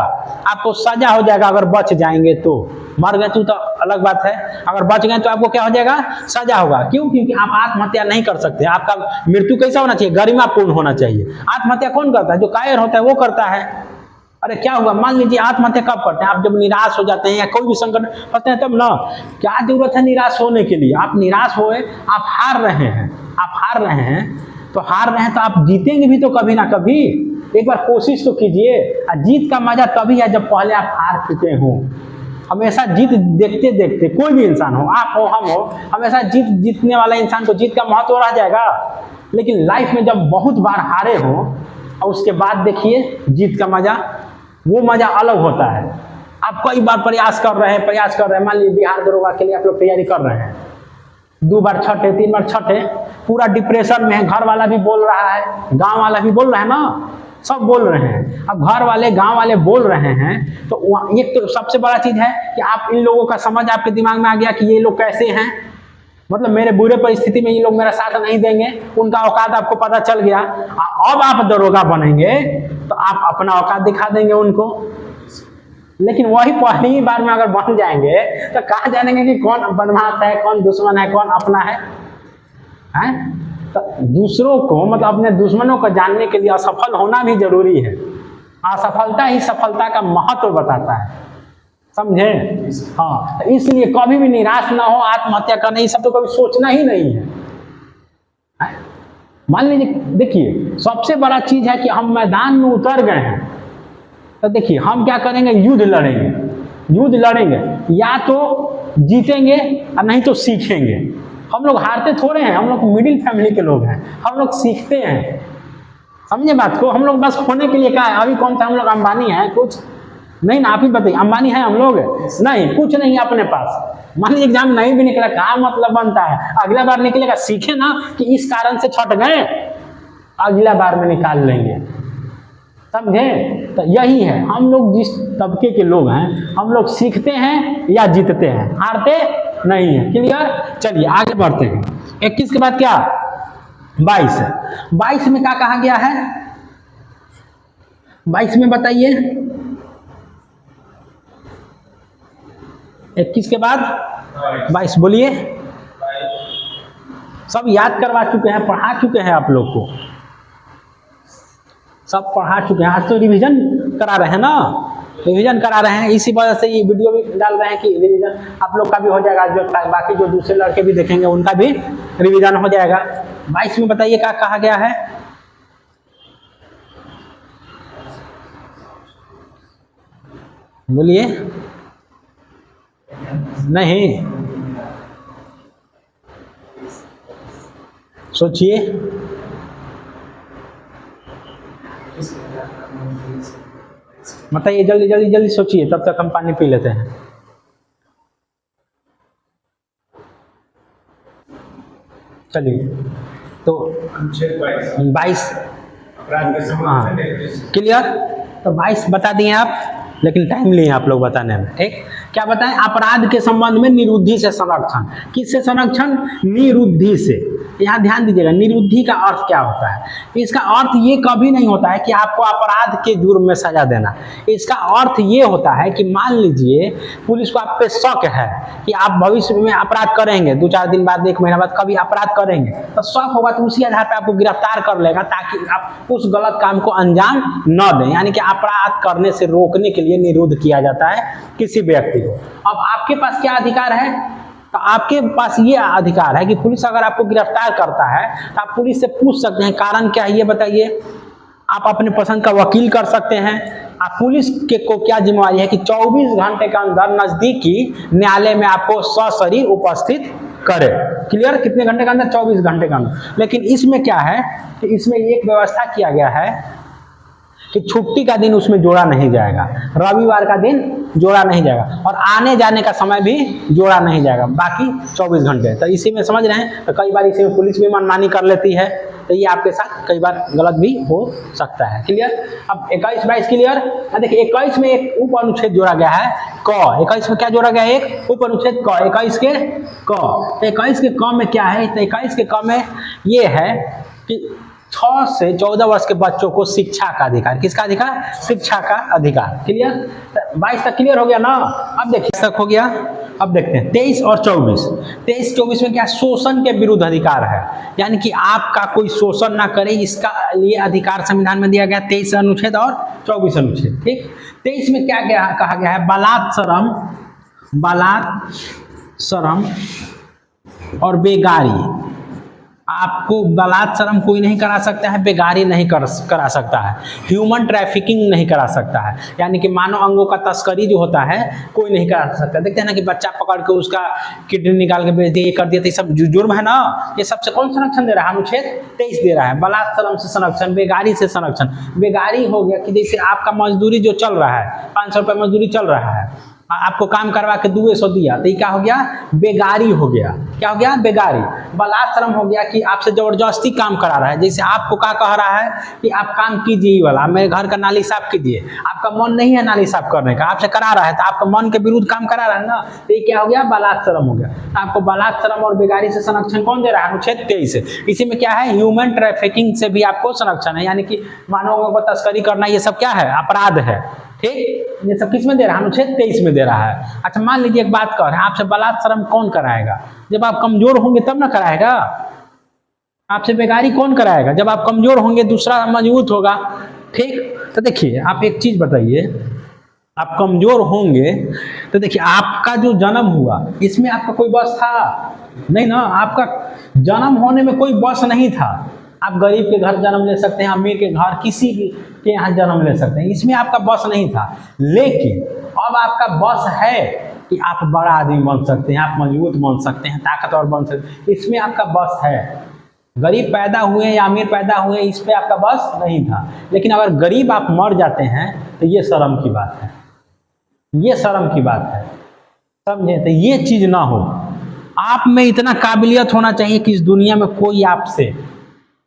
आपको सजा हो जाएगा। अगर बच जाएंगे तो, मर गए तो अलग बात है। अगर बच गए तो आपको क्या हो जाएगा, सजा होगा। क्यों? क्योंकि आप आत्महत्या नहीं कर सकते। आपका मृत्यु कैसा होना चाहिए, गरिमापूर्ण होना चाहिए। आत्महत्या कौन करता है, जो कायर होता है वो करता है। अरे क्या हुआ, मान लीजिए आत्महत्या कब करते हैं, आप जब निराश हो जाते हैं या कोई भी संकट फंसते हैं तब ना। क्या जरूरत है निराश होने के लिए, आप निराश होए, आप हार रहे हैं, आप हार रहे हैं तो हार रहे हैं तो आप जीतेंगे भी तो कभी ना कभी। एक बार कोशिश तो कीजिए। जीत का मजा तभी है जब पहले आप हार चुके हो। हमेशा जीत देखते देखते, कोई भी इंसान हो, आप हो हम हो, हमेशा जीतने वाला इंसान को जीत का महत्व रह जाएगा। लेकिन लाइफ में जब बहुत बार हारे हो और उसके बाद देखिए जीत का मजा, वो मजा अलग होता है। आप कई बार प्रयास कर रहे हैं, मान लीजिए बिहार दरोगा के लिए आप लोग तैयारी कर रहे हैं, 2 बार छठे, 3 बार छठे, पूरा डिप्रेशन में है, घर वाला भी बोल रहा है, गांव वाला भी बोल रहा है ना, सब बोल रहे हैं। अब घर वाले गांव वाले बोल रहे हैं तो ये तो सबसे बड़ा चीज है कि आप इन लोगों का समझ आपके दिमाग में आ गया कि ये लोग कैसे हैं, मतलब मेरे बुरे परिस्थिति में ये लोग मेरा साथ नहीं देंगे, उनका औकात आपको पता चल गया। अब आप दरोगा बनेंगे तो आप अपना औकात दिखा देंगे उनको। लेकिन वही पहली ही बार में अगर बन जाएंगे तो कहाँ जानेंगे कि कौन बदमाश है, कौन दुश्मन है, कौन अपना है? तो दूसरों को, मतलब अपने दुश्मनों को जानने के लिए असफल होना भी जरूरी है। असफलता ही सफलता का महत्व बताता है, समझे? हाँ, तो इसलिए कभी भी निराश ना हो, आत्महत्या करना ये सब तो कभी सोचना ही नहीं है। मान लीजिए, देखिए सबसे बड़ा चीज है कि हम मैदान में उतर गए हैं तो देखिए हम क्या करेंगे, युद्ध लड़ेंगे, या तो जीतेंगे और नहीं तो सीखेंगे। हम लोग हारते थोड़े हैं, हम लोग मिडिल फैमिली के लोग हैं, हम लोग सीखते हैं। समझे बात को? हम लोग बस होने के लिए क्या है, अभी कौन सा हम लोग अंबानी है, कुछ नहीं ना, आप ही बताइए, अंबानी है हम लोग? नहीं, कुछ नहीं है अपने पास। मान लीजिए एग्जाम नहीं भी निकला, क्या मतलब बनता है, अगला बार निकलेगा। सीखे ना कि इस कारण से छट गए, अगला बार में निकाल लेंगे, समझे? तो यही है, हम लोग जिस तबके के लोग हैं, हम लोग सीखते हैं या जीतते हैं, हारते नहीं है। क्लियर? चलिए आगे बढ़ते हैं। 21 के बाद क्या, 22 में क्या कहा गया है, 22 में बताइए। 21 के बाद 22 बोलिए। सब याद करवा चुके हैं, पढ़ा चुके हैं, आप लोग को सब पढ़ा चुके हैं। आज तो रिवीजन करा रहे हैं ना, रिवीजन करा रहे हैं, इसी वजह से ये वीडियो भी डाल रहे हैं कि रिवीजन आप लोग का भी हो जाएगा, जो बाकी जो दूसरे लड़के भी देखेंगे उनका भी रिवीजन हो जाएगा। 22 में बताइए क्या कहा गया है। बोलिए। नहीं, सोचिए। बताइए, जल्दी सोचिए, तब तक हम पानी पी लेते हैं। चलिए, तो 22 क्लियर। तो 22 बता दिए आप, लेकिन टाइम लिए आप लोग बताने में। ठीक, क्या बताएं? अपराध के संबंध में निरुद्धि से संरक्षण। किससे संरक्षण? निरुद्धि से। यहाँ ध्यान दीजिएगा, निरुद्धि का अर्थ क्या होता है। इसका अर्थ ये कभी नहीं होता है कि आपको अपराध के जुर्म में सजा देना। इसका अर्थ ये होता है कि मान लीजिए पुलिस को आप पे शक है कि आप भविष्य में अपराध करेंगे, 2-4 दिन बाद, 1 महीना बाद कभी अपराध करेंगे, तो शक होगा तो उसी आधार पर आपको गिरफ्तार कर लेगा, ताकि आप उस गलत काम को अंजाम न दें। यानी कि अपराध करने से रोकने के लिए निरुद्ध किया जाता है किसी व्यक्ति को। अब आपके पास क्या अधिकार है? तो आपके पास ये अधिकार है कि पुलिस अगर आपको गिरफ्तार करता है तो आप पुलिस से पूछ सकते हैं कारण क्या है ये बताइए। आप अपने पसंद का वकील कर सकते हैं। आप पुलिस के को क्या जिम्मेवारी है कि 24 घंटे के अंदर नजदीकी न्यायालय में आपको सशरीर उपस्थित करे। क्लियर? कितने घंटे के अंदर? 24 घंटे के अंदर। लेकिन इसमें क्या है कि इसमें एक व्यवस्था किया गया है कि छुट्टी का दिन उसमें जोड़ा नहीं जाएगा, रविवार का दिन जोड़ा नहीं जाएगा, और आने जाने का समय भी जोड़ा नहीं जाएगा, बाकी 24 घंटे। तो इसी में समझ रहे हैं, तो कई बार इसी में पुलिस भी मनमानी कर लेती है, तो ये आपके साथ कई बार गलत भी हो सकता है। क्लियर? अब 21-22 क्लियर? देखिए 21 में एक उप अनुच्छेद जोड़ा गया है क। 21 में क्या जोड़ा गया है? एक उप अनुच्छेद क। 21 के क। 21 के क में क्या है? तो 21 के क में ये है कि 6 से 14 वर्ष के बच्चों को शिक्षा का अधिकार, किसका अधिकार? शिक्षा का अधिकार। क्लियर? 22 तक क्लियर हो गया ना? अब देखिए तक हो गया। अब देखते हैं 23 और 24। 23-24 में क्या? शोषण के विरुद्ध अधिकार है, यानी कि आपका कोई शोषण ना करे, इसका लिए अधिकार संविधान में दिया गया 23 अनुच्छेद और 24 अनुच्छेद। ठीक। 23 में क्या कहा गया है? बलात्सरम और बेगारी। आपको बलात्सरम कोई नहीं करा सकता है, बेगारी नहीं करा सकता है, ह्यूमन ट्रैफिकिंग नहीं करा सकता है, यानी कि मानव अंगों का तस्करी जो होता है कोई नहीं करा सकता। देखते हैं ना कि बच्चा पकड़ के उसका किडनी निकाल के बेच दिए, कर दिया, तो ये सब जुर्म है ना। ये सबसे कौन संरक्षण दे रहा है? अनुच्छेद 23 दे रहा है। बलात्सरम से संरक्षण, बेगारी से संरक्षण। बेगारी हो गया कि जैसे आपका मजदूरी जो चल रहा है, 500 रुपये मजदूरी चल रहा है, आपको काम करवा के 200 दिया, तो ये क्या हो गया? बेगारी हो गया। क्या हो गया? बेगारी। बलात्सरम हो गया कि आपसे जबरदस्ती काम करा रहा है, जैसे आपको क्या कह रहा है कि आप काम कीजिए ही वाला, मेरे घर का नाली साफ कीजिए, आपका मन नहीं है नाली साफ करने का, आपसे करा रहा है, तो आपका मन के विरुद्ध काम करा रहा है ना, तो ये क्या हो गया? बलात्सरम हो गया। तो आपको बलात्सरम और बेगारी से संरक्षण कौन दे रहा है? अनुच्छेद 23 से। इसी में क्या है? ह्यूमन ट्रैफिकिंग से भी आपको संरक्षण है, यानी कि मानवों को तस्करी करना, ये सब क्या है? अपराध है। ठीक। ये सब किस में दे रहा है? अनुच्छेद 23 में दे रहा है। अच्छा, मान लीजिए एक बात कर, आपसे बलात्सरम कौन कराएगा? जब आप कमजोर होंगे तब ना कराएगा। आपसे बेगारी कौन कराएगा? जब आप कमजोर होंगे, दूसरा मजबूत होगा। ठीक। तो देखिए, आप एक चीज बताइए, आप कमजोर होंगे तो देखिए, आपका जो जन्म हुआ इसमें आपका कोई बस था नहीं ना। आपका जन्म होने में कोई बस नहीं था। आप गरीब के घर जन्म ले सकते हैं, अमीर के घर, किसी के यहाँ जन्म ले सकते हैं, इसमें आपका बस नहीं था। लेकिन अब आपका बस है कि आप बड़ा आदमी बन सकते हैं, आप मजबूत बन सकते हैं, ताकतवर बन सकते हैं, इसमें आपका बस है। गरीब पैदा हुए या अमीर पैदा हुए, इस पर आपका बस नहीं था। लेकिन अगर गरीब आप मर जाते हैं तो ये शर्म की बात है, ये शर्म की बात है, समझे? तो ये चीज ना हो। आप में इतना काबिलियत होना चाहिए कि इस दुनिया में कोई आपसे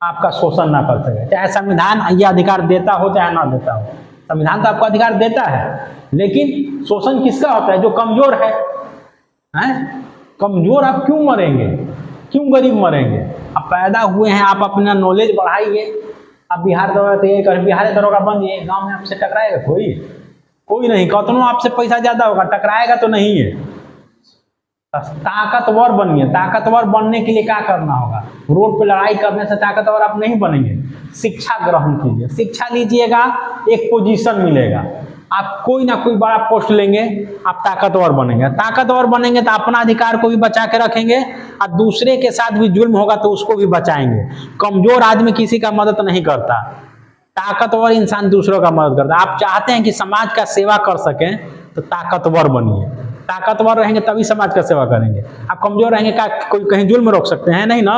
आपका शोषण ना कर सके, चाहे संविधान ये अधिकार देता हो चाहे ना देता हो। संविधान तो आपको अधिकार देता है, लेकिन शोषण किसका होता है? जो कमजोर है। कमजोर आप क्यों मरेंगे? क्यों गरीब मरेंगे? आप पैदा हुए हैं, आप अपना नॉलेज बढ़ाइए। आप बिहार दरोगा तैयारी करें, बिहार दरोगा बनिए, गाँव में आपसे टकराएगा कोई नहीं। कतनो आपसे पैसा ज्यादा होगा, टकराएगा तो नहीं है। ताकतवर बनिए। ताकतवर बनने के लिए क्या करना होगा? रोड पे लड़ाई करने से ताकतवर आप नहीं बनेंगे। शिक्षा ग्रहण कीजिए, शिक्षा लीजिएगा, एक पोजीशन मिलेगा, आप कोई ना कोई बड़ा पोस्ट लेंगे, आप ताकतवर बनेंगे। ताकतवर बनेंगे तो अपना अधिकार को भी बचा के रखेंगे, और दूसरे के साथ भी जुल्म होगा तो उसको भी बचाएंगे। कमजोर आदमी किसी का मदद नहीं करता, ताकतवर इंसान दूसरों का मदद करता। आप चाहते हैं कि समाज का सेवा कर सकें तो ताकतवर बनिए। ताकतवर रहेंगे तभी समाज का सेवा करेंगे। आप कमजोर रहेंगे, क्या कोई कहीं जुल्म रोक सकते हैं? नहीं ना।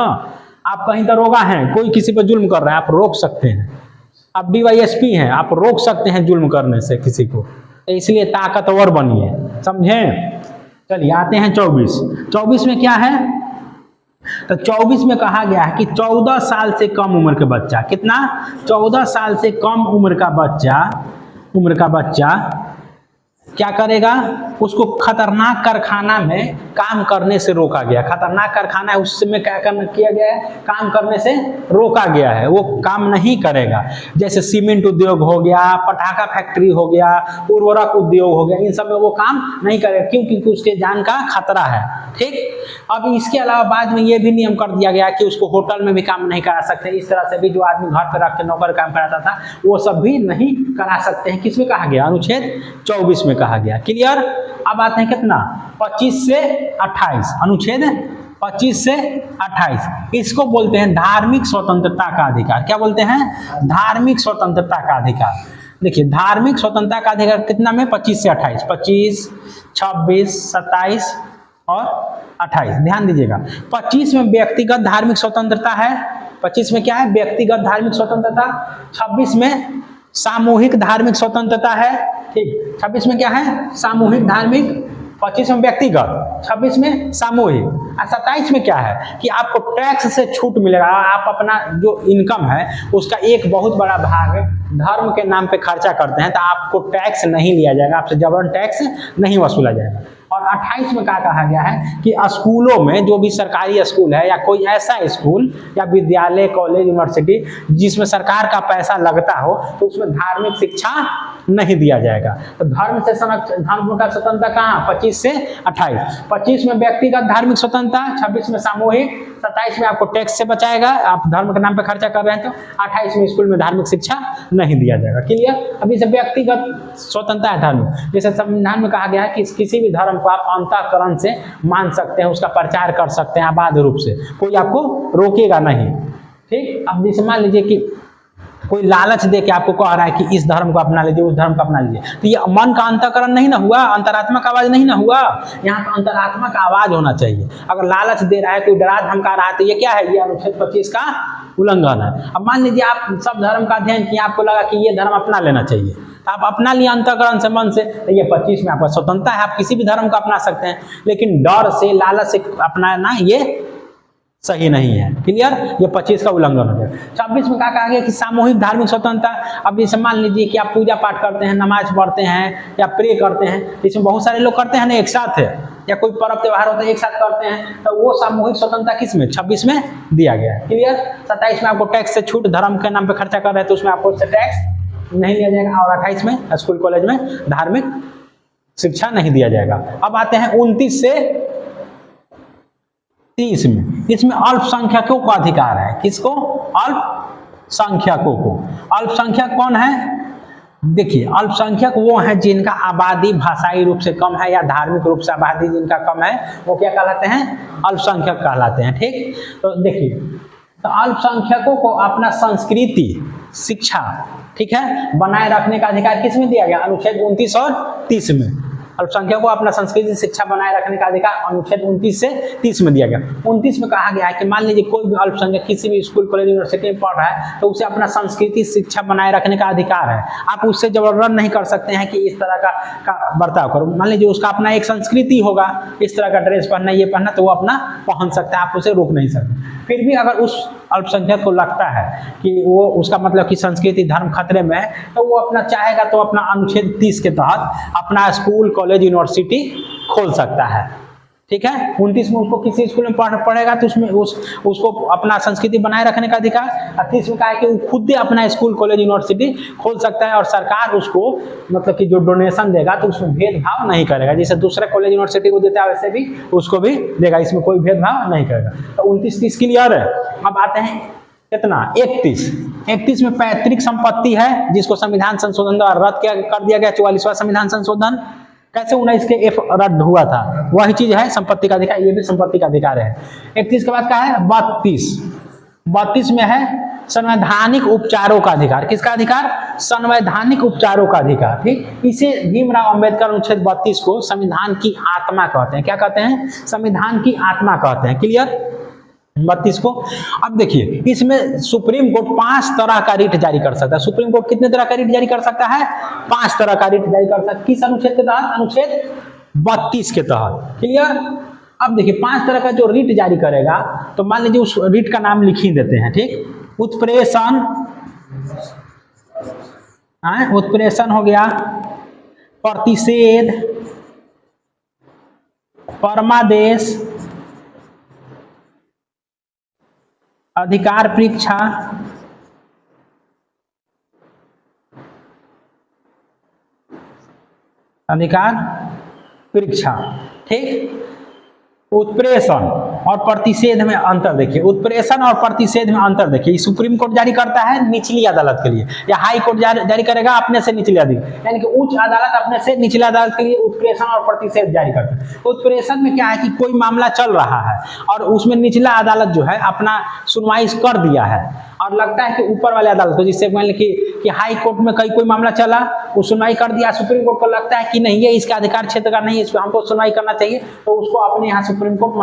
आप कहीं दरोगा हैं, कोई किसी पर जुल्म कर रहा है, आप रोक सकते हैं। आप DYSP हैं, आप रोक सकते हैं जुल्म करने से किसी को। इसलिए ताकतवर बनिए, समझें? चलिए आते हैं 24 में क्या है? तो 24 में कहा गया है कि 14 साल से कम उम्र के बच्चा, कितना? 14 साल से कम उम्र का बच्चा क्या करेगा? उसको खतरनाक कारखाना में काम करने से रोका गया। खतरनाक कारखाना है, उसमें क्या किया गया है? काम करने से रोका गया है, वो काम नहीं करेगा। जैसे सीमेंट उद्योग हो गया, पटाखा फैक्ट्री हो गया, उर्वरक उद्योग हो गया, इन सब में वो काम नहीं करेगा। क्यों? क्योंकि उसके जान का खतरा है। ठीक। अब इसके अलावा बाद में ये भी नियम कर दिया गया कि उसको होटल में भी काम नहीं करा सकते। इस तरह से भी जो आदमी घर पर रख के नौकर काम कराता था, वो सब भी नहीं करा सकते हैं। किसमें कहा गया? अनुच्छेद 24 में कहा गया। क्लियर? अब आते हैं कितना? 25 से 28, अनुच्छेद 25 से 28। इसको बोलते हैं धार्मिक स्वतंत्रता का अधिकार। क्या बोलते हैं? धार्मिक स्वतंत्रता का अधिकार। देखिए, धार्मिक स्वतंत्रता का अधिकार कितना में? 25 से 28, 25, 26, 27 और 28। ध्यान दीजिएगा, 25 में व्यक्तिगत धार्मिक स्वतंत्रता है। 25 में क्या है? व्यक्तिगत धार्मिक स्वतंत्रता। 26 में सामूहिक धार्मिक स्वतंत्रता है। ठीक। 26 में क्या है? सामूहिक धार्मिक। 25 में व्यक्तिगत, 26 में सामूहिक। और 27 में क्या है कि आपको टैक्स से छूट मिलेगा। आप अपना जो इनकम है उसका एक बहुत बड़ा भाग धर्म के नाम पे खर्चा करते हैं तो आपको टैक्स नहीं लिया जाएगा, आपसे जबरन टैक्स नहीं वसूला जाएगा। और 28 में क्या कहा गया है कि स्कूलों में, जो भी सरकारी स्कूल है या कोई ऐसा स्कूल या विद्यालय, कॉलेज, यूनिवर्सिटी जिसमें सरकार का पैसा लगता हो, तो उसमें धार्मिक शिक्षा नहीं दिया जाएगा। तो धर्म का स्वतंत्रता कहाँ? 25 से 28। 25 में व्यक्तिगत धार्मिक स्वतंत्रता, 26 में सामूहिक, 27 में आपको टैक्स से बचाएगा, आप धर्म के नाम पे खर्चा कर रहे हैं, तो 28 में स्कूल में धार्मिक शिक्षा नहीं दिया जाएगा। क्लियर? अभी से व्यक्तिगत स्वतंत्रता है धर्म, जैसे संविधान में कहा गया है कि किसी भी धर्म को आप अंतःकरण से मान सकते हैं, उसका प्रचार कर सकते हैं अबाध रूप से, कोई आपको रोकेगा नहीं। ठीक? अब जैसे मान लीजिए कि कोई लालच दे के आपको कह रहा है कि इस धर्म को अपना लीजिए, उस धर्म को अपना लीजिए, तो ये मन का अंतःकरण नहीं ना हुआ, अंतरात्मा का आवाज नहीं ना हुआ। यहाँ पर अंतरात्मा का आवाज होना चाहिए। अगर लालच दे रहा है, कोई डरा धमका रहा है, तो ये क्या है? ये अनुच्छेद 25 का उल्लंघन है। अब मान लीजिए आप सब धर्म का अध्ययन किए, आपको लगा कि ये धर्म अपना लेना चाहिए, तो आप अपना लिए अंतःकरण से, मन से, तो ये 25 में आपका स्वतंत्रता है, आप किसी भी धर्म को अपना सकते हैं। लेकिन डर से, लालच से अपनाना ये सही नहीं है। क्लियर? ये 25 का उल्लंघन हो गया। 26 में क्या कहा गया कि सामूहिक धार्मिक स्वतंत्रता। अब जैसे मान लीजिए कि आप पूजा पाठ करते हैं, नमाज पढ़ते हैं या प्रे करते हैं, इसमें बहुत सारे लोग करते हैं ना एक साथ है, या कोई पर्व त्योहार होता है एक साथ करते हैं, तो वो सामूहिक स्वतंत्रता किस में? 26 में दिया गया है। क्लियर? 27 में आपको टैक्स से छूट, धर्म के नाम पे खर्चा कर रहे हैं तो उसमें आपको टैक्स नहीं लिया जाएगा। और 28 में स्कूल कॉलेज में धार्मिक शिक्षा नहीं दिया जाएगा। अब आते हैं 29 से 30 में, इसमें अल्पसंख्यकों का अधिकार है। किसको? अल्पसंख्यकों को। अल्पसंख्यक कौन है? देखिए, अल्पसंख्यक वो हैं जिनका आबादी भाषाई रूप से कम है या धार्मिक रूप से आबादी जिनका कम है, वो क्या कहलाते हैं? अल्पसंख्यक कहलाते हैं। ठीक? तो देखिए, तो अल्पसंख्यकों को अपना संस्कृति, शिक्षा, ठीक है, बनाए रखने का अधिकार किस में दिया गया? अनुच्छेद 29 और 30 में। अल्पसंख्यकों को अपना संस्कृति शिक्षा बनाए रखने का अधिकार अनुच्छेद 29 से 30 में दिया गया। 29 में कहा गया है कि मान लीजिए कोई भी अल्पसंख्यक किसी भी स्कूल, कॉलेज, यूनिवर्सिटी में पढ़ रहा है, तो उसे अपना संस्कृति शिक्षा बनाए रखने का अधिकार है। आप उससे जबरदस्ती नहीं कर सकते हैं कि इस तरह का बर्ताव करो। मान लीजिए उसका अपना एक संस्कृति होगा, इस तरह का ड्रेस पहनना, ये पहनना, तो वो अपना पहन सकता है, आप उसे रोक नहीं सकते। फिर भी अगर उस अल्पसंख्यक को लगता है कि वो, उसका मतलब कि संस्कृति, धर्म खतरे में है, तो वो अपना चाहेगा तो अपना अनुच्छेद 30 के तहत अपना स्कूल, कॉलेज, यूनिवर्सिटी खोल सकता है। ठीक है? 29 में उसको किसी स्कूल में पढ़ेगा तो उसमें उसको अपना संस्कृति बनाए रखने का अधिकार। 30 में कहा है कि वो खुद ही अपना स्कूल, कॉलेज, यूनिवर्सिटी खोल सकता है और सरकार उसको मतलब कि जो डोनेशन देगा तो उसमें भेदभाव नहीं करेगा, जैसे दूसरे कॉलेज, यूनिवर्सिटी को देता है वैसे भी उसको भी देगा, इसमें कोई भेदभाव नहीं करेगा। तो 29-30 क्लियर है। अब आते हैं कितना? 31 में पैतृक संपत्ति है, जिसको संविधान संशोधन द्वारा रद्द कर दिया गया। 44वां संविधान संशोधन कैसे 19 के F रद्द हुआ था, वही चीज है संपत्ति का अधिकार, ये भी संपत्ति का अधिकार है। 31 के बाद क्या है? 32 में है संवैधानिक उपचारों का अधिकार। किसका अधिकार? संवैधानिक उपचारों का अधिकार। ठीक? इसे भीमराव अंबेडकर अनुच्छेद 32 को संविधान की आत्मा कहते हैं। क्या कहते हैं? संविधान की आत्मा कहते हैं। क्लियर? 32 को। अब देखिए, इसमें सुप्रीम कोर्ट 5 तरह का रिट जारी कर सकता है। सुप्रीम कोर्ट कितने तरह का रिट जारी कर सकता है? 5 तरह का रिट जारी कर सकता है। किस अनुच्छेद के तहत? अनुच्छेद 32 के तहत। क्लियर? अब देखिए, 5 तरह का जो रिट जारी करेगा, तो मान लीजिए उस रिट का नाम लिख ही देते हैं। ठीक? उत्प्रेषण, उत्प्रेषण हो गया, प्रतिषेध, परमादेश, अधिकार परीक्षा, अधिकार परीक्षा। ठीक? उत्प्रेषण और प्रतिषेध में अंतर देखिए, उत्प्रेषण और प्रतिषेध में अंतर देखिए। सुप्रीम कोर्ट जारी करता है निचली अदालत के लिए, या हाई कोर्ट जारी करेगा अपने से निचली अदालत, यानी कि उच्च अदालत अपने से निचली अदालत के लिए उत्प्रेषण और प्रतिषेध जारी करता है। उत्प्रेषण में क्या है कि कोई मामला चल रहा है और उसमें निचला अदालत जो है अपना सुनवाई कर दिया है और लगता है कि ऊपर वाले अदालत को, जिससे मान लीजिए कि हाई कोर्ट में कोई मामला चला, वो सुनवाई कर दिया, सुप्रीम कोर्ट को लगता है कि नहीं ये इसके अधिकार क्षेत्र का नहीं है, इस पर हमको सुनवाई करना चाहिए, तो उसको अपने यहाँ सुप्रीम कोर्ट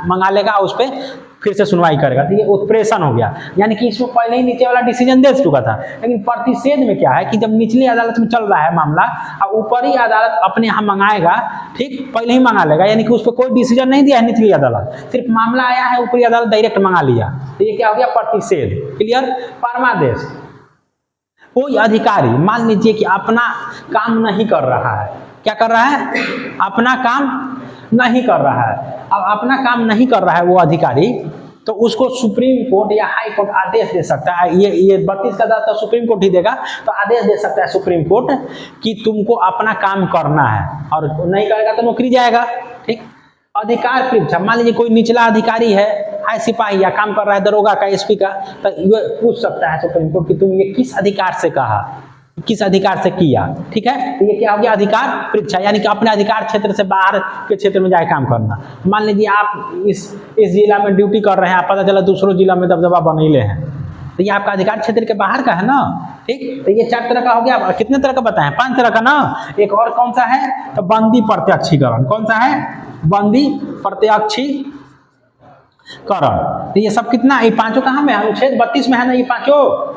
मंगा लेगा और उस पर फिर से सुनवाई करेगा। तो ये उत्प्रेषण हो गया, यानी कि इसमें पहले ही नीचे वाला डिसीजन दे चुका था। लेकिन प्रतिषेध में क्या है कि जब निचली अदालत में चल रहा है मामला और ऊपरी अदालत अपने यहाँ मंगाएगा, ठीक, पहले ही मंगा लेगा, यानी कि उस पर कोई डिसीजन नहीं दिया है निचली अदालत, सिर्फ मामला आया है ऊपरी अदालत डायरेक्ट मंगा लिया, तो ये क्या हो गया? प्रतिषेध। क्लियर? परमादेश, कोई अधिकारी मान लीजिए कि अपना काम नहीं कर रहा है, क्या कर रहा है? अपना काम नहीं कर रहा है, अब अपना काम नहीं कर रहा है वो अधिकारी, तो उसको सुप्रीम कोर्ट या हाई कोर्ट आदेश दे सकता है। ये 32 का दाता सुप्रीम कोर्ट ही देगा, तो आदेश दे सकता है सुप्रीम कोर्ट कि तुमको अपना काम करना है, और नहीं करेगा तो नौकरी जाएगा। ठीक, अधिकार परीक्षा, मान लीजिए कोई निचला अधिकारी है, हाई सिपाही या काम कर रहा है दरोगा का, एसपी का, तो ये पूछ सकता है सुप्रीम कोर्ट कि तुम ये किस अधिकार से कहा, किस अधिकार से किया। ठीक है, तो ये क्या हो गया, अधिकार परीक्षा, यानी कि अपने अधिकार क्षेत्र से बाहर के क्षेत्र में जाके काम करना। मान लीजिए आप इस जिला में ड्यूटी कर रहे हैं, पता चला दूसरों जिला में दबदबा बनैले हैं, तो ये आपका अधिकार क्षेत्र के बाहर का है ना। ठीक, तो ये 4 तरह का हो गया। कितने तरह का बताएं, 5 तरह का ना। एक और कौन सा है, तो बंदी प्रत्यक्षीकरण। कौन सा है, बंदी प्रत्यक्षीकरण। तो ये सब कितना, ये 5 कहाँ में, अनुच्छेद 32 में है ना ये 5।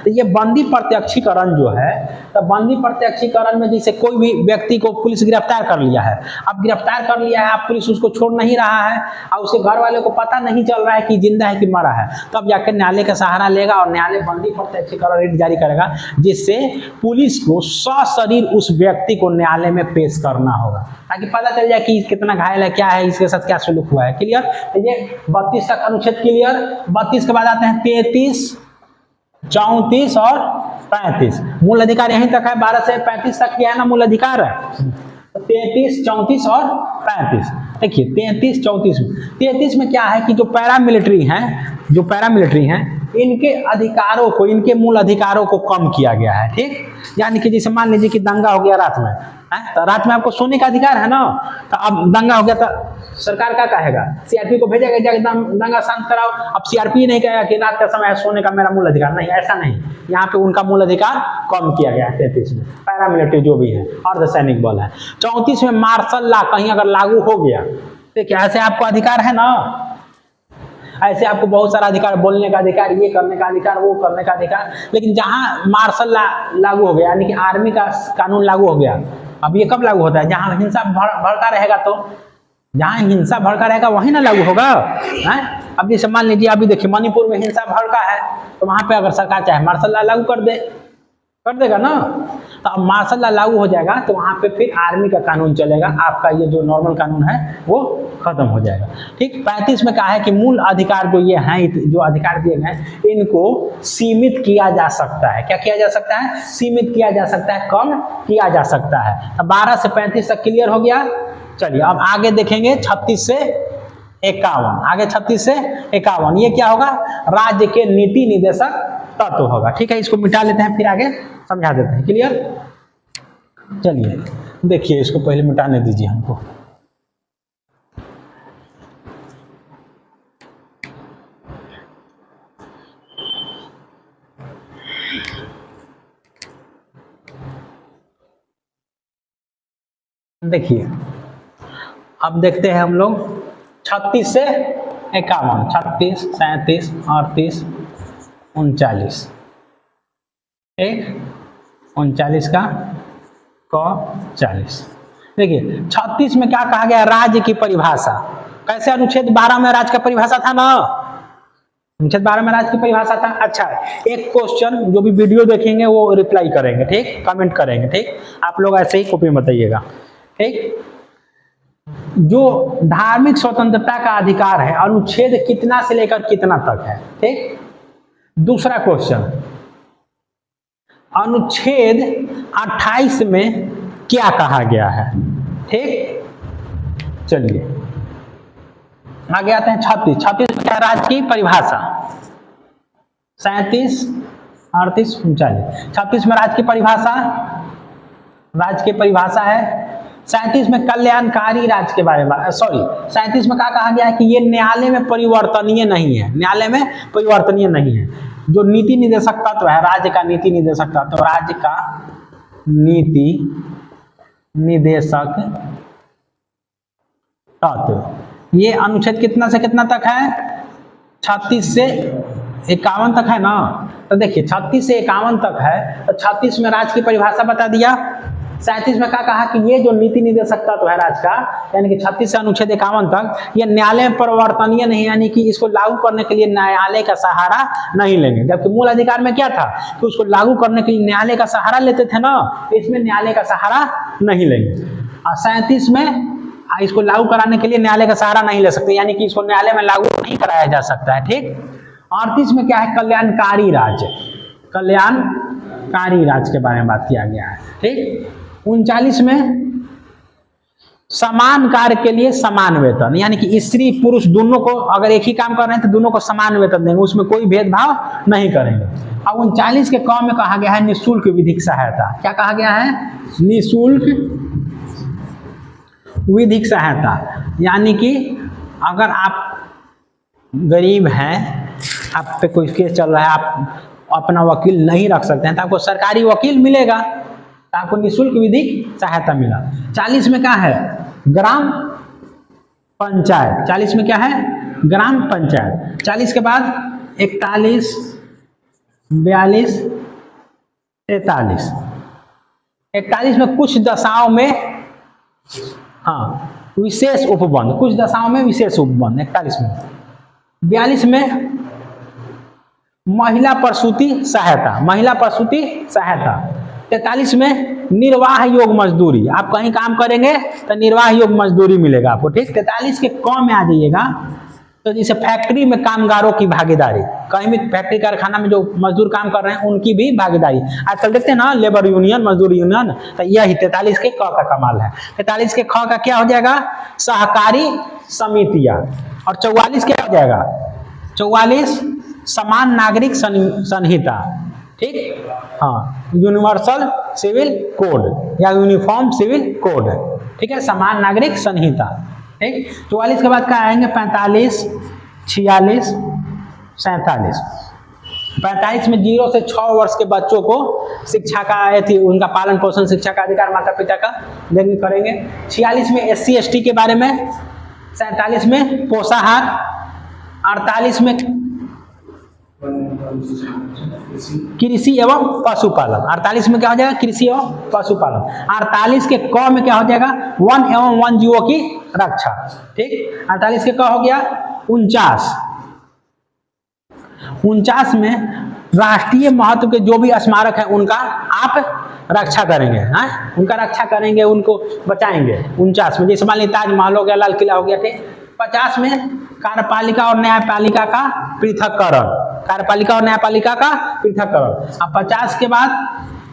तो ये बंदी प्रत्यक्षीकरण जो है, तो बंदी प्रत्यक्षीकरण में जैसे कोई भी व्यक्ति को पुलिस गिरफ्तार कर लिया है, अब गिरफ्तार कर लिया है, अब पुलिस उसको छोड़ नहीं रहा है, और उसके घर वाले को पता नहीं चल रहा है कि जिंदा है कि मरा है, तब जाकर न्यायालय का सहारा लेगा और न्यायालय बंदी प्रत्यक्षीकरण रिट जारी करेगा, जिससे पुलिस को सशरीर उस व्यक्ति को न्यायालय में पेश करना होगा, ताकि पता चल जाए कि कितना घायल है, क्या है, इसके साथ क्या सलूक हुआ है। क्लियर, तो ये 32 तक अनुच्छेद क्लियर। 32 के बाद आते हैं 33, 34 और 35। मूल अधिकार यहीं तक है, 12 से 35 तक क्या है ना मूल अधिकार है। 33, 34 और 35। देखिए 33, 34 में, 33 में क्या है कि जो पैरामिलिट्री हैं, इनके अधिकारों को, इनके मूल अधिकारों को कम किया गया है। ठीक, यानी कि जैसे मान लीजिए कि दंगा हो गया रात में, तो रात में आपको सोने का अधिकार है ना, तो अब दंगा हो गया तो सरकार क्या कहेगा, सीआरपी को भेजेगा जाके दंगा शांत कराओ। अब सीआरपी नहीं कहेगा कि रात का समय सोने का मेरा मूल अधिकार नहीं, ऐसा नहीं, यहाँ पे उनका मूल अधिकार कम किया गया है 33 में। पैरामिलिट्री जो भी है, अर्धसैनिक बल है। 34 में मार्शल लॉ कहीं अगर लागू हो गया, तो क्या ऐसे आपको अधिकार है ना, ऐसे आपको बहुत सारा अधिकार, बोलने का अधिकार, ये करने का अधिकार, वो करने का अधिकार। लेकिन जहां मार्शल लॉ लागू हो गया, यानी कि आर्मी का कानून लागू हो गया, अब ये कब लागू होता है, जहां हिंसा भड़का रहेगा, तो जहां हिंसा भड़का रहेगा वहीं ना लागू होगा। अब जैसे मान लीजिए अभी देखिए मणिपुर में हिंसा भड़का है, तो वहां पे अगर सरकार चाहे मार्शल लॉ लागू कर देगा ना, तो अब मार्शल लॉ लागू हो जाएगा, तो वहां पे फिर आर्मी का कानून चलेगा, आपका ये जो नॉर्मल कानून है वो खत्म हो जाएगा। ठीक, 35 में कहा है कि मूल अधिकार जो ये हैं, जो अधिकार दिए गए हैं, इनको सीमित किया जा सकता है। क्या किया जा सकता है, सीमित किया जा सकता है, कम किया जा सकता है। अब 12 से 35 तक क्लियर हो गया। चलिए अब आगे देखेंगे 36 से 51। आगे 36 से 51 ये क्या होगा, राज्य के नीति निदेशक तत्व होगा। ठीक है, इसको मिटा लेते हैं, फिर आगे समझा देते हैं। क्लियर, चलिए देखिए, इसको पहले मिटाने दीजिए हमको। देखिए अब देखते हैं हम लोग 36 से 51, 36, 37, 38, 39। एक 39 का 40। देखिए 36 में क्या कहा गया, राज्य की परिभाषा। कैसे, अनुच्छेद 12 में राज्य का परिभाषा था ना, अनुच्छेद 12 में राज्य की परिभाषा था। अच्छा, एक क्वेश्चन जो भी वीडियो देखेंगे वो रिप्लाई करेंगे, ठीक, कमेंट करेंगे। ठीक, आप लोग ऐसे ही कॉपी में बताइएगा। ठीक, जो धार्मिक स्वतंत्रता का अधिकार है, अनुच्छेद कितना से लेकर कितना तक है। ठीक, दूसरा क्वेश्चन, अनुच्छेद 28 में क्या कहा गया है। ठीक, चलिए आगे आते हैं 36 में क्या, राज्य की परिभाषा। 37, 38, 39। 36 में राज्य की परिभाषा है। 37 में कल्याणकारी राज्य के बारे में, 37 में क्या कहा गया है कि ये न्यायालय में परिवर्तनीय नहीं है, न्यायालय में परिवर्तनीय नहीं है। जो नीति निदेशक तत्व है, राज्य का नीति निदेशक तत्व, राज्य का नीति निदेशक तत्व, ये अनुच्छेद कितना से कितना तक है, 36 से 51 तक है ना। तो देखिए 36 से 51 तक है, तो 36 में राज्य की परिभाषा बता दिया। 37 में क्या कहा कि ये जो नीति निदेशक तत्व है राज्य का, यानी कि 36 से अनुच्छेद 51 तक, ये न्यायालय में परिवर्तनीय नहीं, यानी कि इसको लागू करने के लिए न्यायालय का सहारा नहीं लेंगे। जबकि मूल अधिकार में क्या था कि उसको लागू करने के लिए न्यायालय का सहारा लेते थे ना, इसमें न्यायालय का सहारा नहीं लेंगे। और 37 में इसको लागू कराने के लिए न्यायालय का सहारा नहीं ले सकते, यानी कि इसको न्यायालय में लागू नहीं कराया जा सकता है। ठीक। 38 में क्या है, कल्याणकारी राज्य, कल्याणकारी राज्य के बारे में बात किया गया है। ठीक। 39 में समान कार्य के लिए समान वेतन, यानी कि स्त्री पुरुष दोनों को अगर एक ही काम कर रहे हैं तो दोनों को समान वेतन देंगे, उसमें कोई भेदभाव नहीं करेंगे। अब 39 के क में कहा गया है निःशुल्क विधिक सहायता। क्या कहा गया है, निःशुल्क विधिक सहायता, यानी कि अगर आप गरीब हैं, आप पे कोई केस चल रहा है, आप अपना वकील नहीं रख सकते हैं, तो आपको सरकारी वकील मिलेगा, तो आपको निःशुल्क विधिक सहायता मिला। 40 में क्या है, ग्राम पंचायत। 40 में क्या है, ग्राम पंचायत। 40 के बाद 41, 42, 43। 41 में कुछ दशाओं में विशेष उपबंध, कुछ दशाओं में विशेष उपबंध 41 में। 42 में महिला प्रसूति सहायता, महिला प्रसूति सहायता। 43 में निर्वाह योग मजदूरी, आप कहीं काम करेंगे तो निर्वाह योग मजदूरी मिलेगा आपको। ठीक। 43 के क में आ जाइएगा, तो जैसे फैक्ट्री में कामगारों की भागीदारी, कहीं भी फैक्ट्री कारखाना में जो मजदूर काम कर रहे हैं उनकी भी भागीदारी, आजकल देखते हैं ना लेबर यूनियन, मजदूर यूनियन, तो यही 43 के क का कमाल है। 43 के ख का क्या हो जाएगा, सहकारी समितियां। और 44 क्या हो जाएगा, 44 समान नागरिक संहिता। ठीक। यूनिवर्सल सिविल कोड या यूनिफॉर्म सिविल कोड। ठीक है, समान नागरिक संहिता। ठीक। 44 के बाद क्या आएंगे, 45, 46, 47। 45 में 0 से 6 वर्ष के बच्चों को शिक्षा का उनका पालन पोषण, शिक्षा का अधिकार माता पिता का देंगे, करेंगे। 46 में SC ST के बारे में। 47 में पोषाहार। 48 में कृषि एवं पशुपालन। 48 में क्या हो जाएगा, कृषि एवं पशुपालन। 48 के क में क्या हो जाएगा, वन एवं वन जीवों की रक्षा। ठीक। 48 के क हो गया। 49 में राष्ट्रीय महत्व के जो भी स्मारक है उनका आप रक्षा करेंगे, हाँ, उनका रक्षा करेंगे, उनको बचाएंगे। 49 में जैसे मान लीजिए ताजमहल हो गया, लाल किला हो गया। ठीक। 50 में कार्यपालिका और न्यायपालिका का पृथक्करण, कार्यपालिका और न्यायपालिका का पृथक्करण। अब 50 के बाद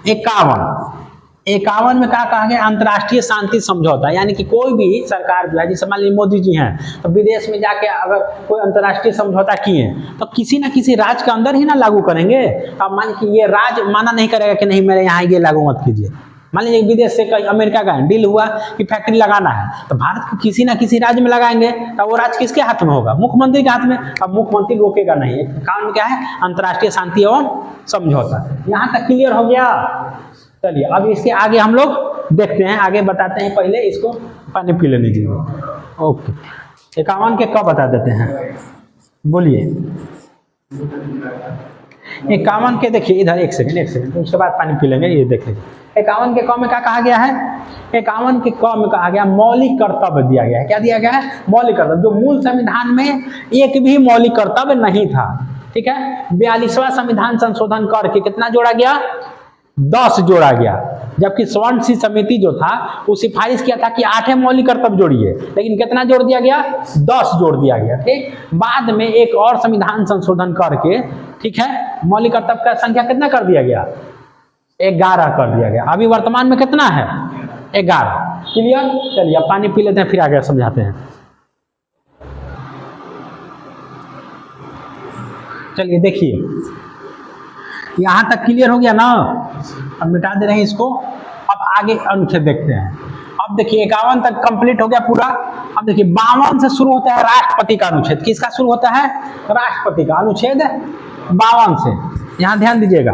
51 में क्या कहा गया, अंतर्राष्ट्रीय शांति समझौता, यानी कि कोई भी सरकार जो है, जैसे मान लीजिए मोदी जी हैं, तो विदेश में जाके अगर कोई अंतर्राष्ट्रीय समझौता किए तो किसी ना किसी राज्य के अंदर ही ना लागू करेंगे। अब मान लीजिए ये राज्य माना नहीं करेगा कि नहीं मेरे यहाँ ये लागू मत कीजिए। मान लीजिए विदेश से कहीं अमेरिका का डील हुआ कि फैक्ट्री लगाना है, तो भारत को किसी ना किसी राज्य में लगाएंगे, तो वो राज्य किसके हाथ में होगा, मुख्यमंत्री के हाथ में। अब मुख्यमंत्री रोकेगा नहीं। कानून क्या है, अंतर्राष्ट्रीय शांति एवं समझौता। यहाँ तक क्लियर हो गया। चलिए अब इसके आगे हम लोग देखते हैं, आगे बताते हैं। पहले इसको पानी पी लेने दीजिए। ओके, 51 के कब बता देते हैं, बोलिए। 51 के देखिए इधर, एक सेकंड, उसके बाद पानी पी लेंगे। ये देख लीजिए 51 के क में क्या कहा गया है, 51 के क में कहा गया मौलिक कर्तव्य दिया गया है। क्या दिया गया है, मौलिक कर्तव्य, जो मूल संविधान में एक भी मौलिक कर्तव्य नहीं था। ठीक है, 42वां संविधान संशोधन करके कितना जोड़ा गया, 10 जोड़ा गया। जबकि स्वर्ण सिंह समिति जो था वो सिफारिश किया था कि 8 मौलिक कर्तव्य जोड़िए, लेकिन कितना जोड़ दिया गया, 10 जोड़ दिया गया। ठीक, बाद में एक और संविधान संशोधन करके, ठीक है, मौलिक कर्तव्य का संख्या कितना कर दिया गया, 11 कर दिया गया। अभी वर्तमान में कितना है, 11। क्लियर। चलिए अब पानी पी लेते हैं, फिर आगे समझाते हैं। चलिए देखिए यहां तक क्लियर हो गया ना, अब मिटा दे रहे हैं इसको। अब आगे अनुच्छेद देखते हैं। अब देखिए 51 तक कंप्लीट हो गया पूरा। अब देखिए 52 से शुरू होता है राष्ट्रपति का अनुच्छेद। किसका शुरू होता है, राष्ट्रपति का अनुच्छेद 52 से। यहां ध्यान दीजिएगा,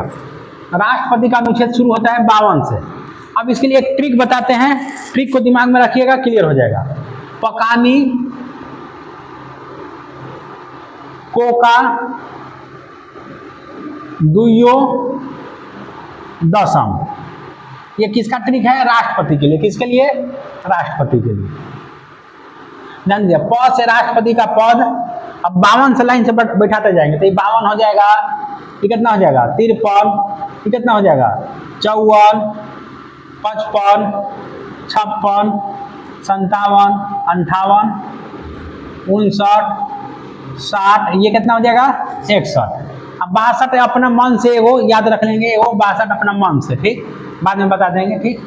राष्ट्रपति का अनुच्छेद शुरू होता है 52 से। अब इसके लिए एक ट्रिक बताते हैं, ट्रिक को दिमाग में रखिएगा, क्लियर हो जाएगा। पकानी कोका दुयो दशम, ये किसका ट्रिक है, राष्ट्रपति के लिए। किसके लिए, राष्ट्रपति के लिए। ध्यान दीजिए, प से राष्ट्रपति का पद। अब 52 से लाइन से बैठाते जाएंगे तो ये 52 हो जाएगा, ये कितना हो जाएगा, 53, ये कितना हो जाएगा, 54, 55, 56, 57, 58, 59, 60, ये कितना हो जाएगा 61। अब 62 अपना मन से वो याद रख लेंगे, वो 62 अपना मन से, ठीक, बाद में बता देंगे, ठीक।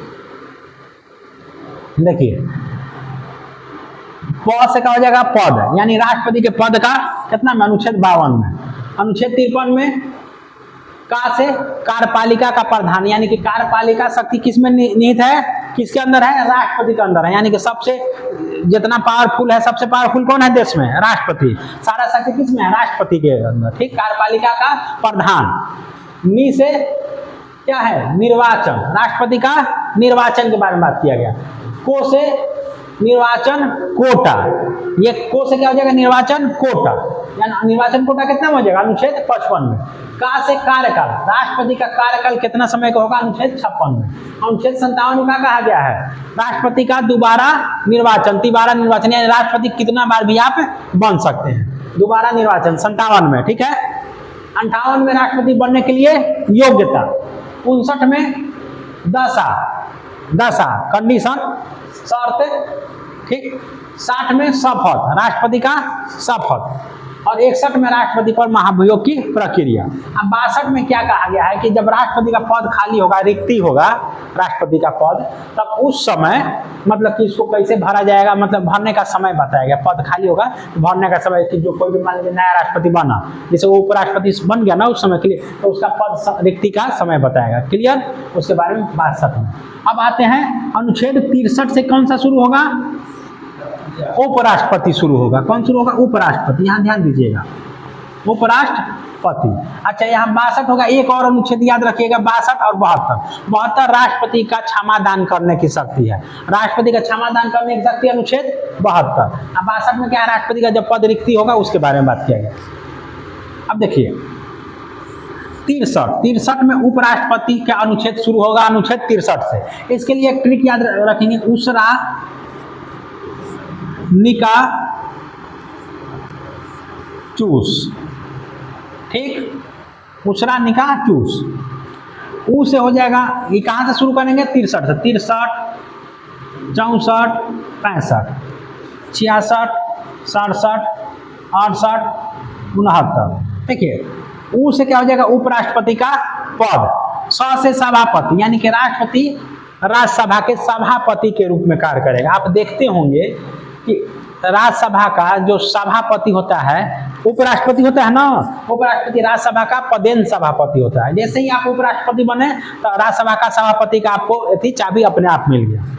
देखिए प से क्या हो जाएगा पद, यानी राष्ट्रपति के पद का कितना में अनुच्छेद 52 में, अनुच्छेद 53 में का से कार्यपालिका का प्रधान, यानी कि कार्यपालिका शक्ति किस में निहित है, किसके अंदर है, राष्ट्रपति के अंदर है, यानी कि सबसे जितना पावरफुल है, सबसे पावरफुल कौन है देश में, राष्ट्रपति, सारा शक्ति किस में है, राष्ट्रपति के अंदर, ठीक। कार्यपालिका का प्रधान, नी से क्या है निर्वाचन, राष्ट्रपति का निर्वाचन के बारे में बात किया गया, को से निर्वाचन कोटा, ये को से क्या हो जाएगा निर्वाचन कोटा, यानी निर्वाचन कोटा कितना हो जाएगा अनुच्छेद 55 में। का से कार्यकाल, राष्ट्रपति का कार्यकाल कितना समय का होगा, अनुच्छेद 56 में। अनुच्छेद 57 में कहा गया है राष्ट्रपति का दोबारा निर्वाचन, तिबारा निर्वाचन, यानी राष्ट्रपति कितना बार भी आप बन सकते हैं, दोबारा निर्वाचन 57 में, ठीक है। 58 में राष्ट्रपति बनने के लिए योग्यता, 59 में दशा कंडीशन शर्त, ठीक। 60 में शपथ, राष्ट्रपति का शपथ, और 61 में राष्ट्रपति पर महाभियोग की प्रक्रिया। अब 62 में क्या कहा गया है कि जब राष्ट्रपति का पद खाली होगा, रिक्ति होगा राष्ट्रपति का पद, तब उस समय मतलब कि इसको कैसे भरा जाएगा, मतलब भरने का समय बताया गया, पद खाली होगा तो भरने का समय, कि जो कोई भी मान लीजिए नया राष्ट्रपति बना, जैसे वो उपराष्ट्रपति बन गया ना उस समय के लिए, तो उसका पद रिक्ति का समय बताएगा, क्लियर, उसके बारे में 62 में। अब आते हैं अनुच्छेद 63 से कौन सा शुरू होगा, उपराष्ट्रपति शुरू होगा, कौन शुरू होगा, उपराष्ट्रपति, यहाँ ध्यान दीजिएगा उपराष्ट्रपति। अच्छा यहाँ 62 होगा, एक और अनुच्छेद याद रखिएगा 62 और 72 राष्ट्रपति का क्षमादान करने की शक्ति है, राष्ट्रपति का क्षमादान करने की शक्ति अनुच्छेद 72। अब 62 में क्या है, राष्ट्रपति का जब पद रिक्ति होगा उसके बारे में बात किया गया। अब देखिए 63 में उपराष्ट्रपति का अनुच्छेद शुरू होगा, अनुच्छेद 63 से। इसके लिए एक ट्रिक याद रखेंगे, उसरा निका चूस, ठीक, उसरा निका चूस, ऊ से हो जाएगा, ये कहाँ से शुरू करेंगे 63 से, 63, 64, 65, 66, 67, 68, 69, देखिए ऊ से क्या हो जाएगा उपराष्ट्रपति का पद, स से सभापति, यानी कि राष्ट्रपति राज्यसभा के सभापति के रूप में कार्य करेगा। आप देखते होंगे कि राज्यसभा का जो सभापति होता है, उपराष्ट्रपति होता है ना, उपराष्ट्रपति राज्यसभा का पदेन सभापति होता है। जैसे ही आप उपराष्ट्रपति बने तो राज्यसभा का सभापति का आपको चाबी अपने आप मिल गया।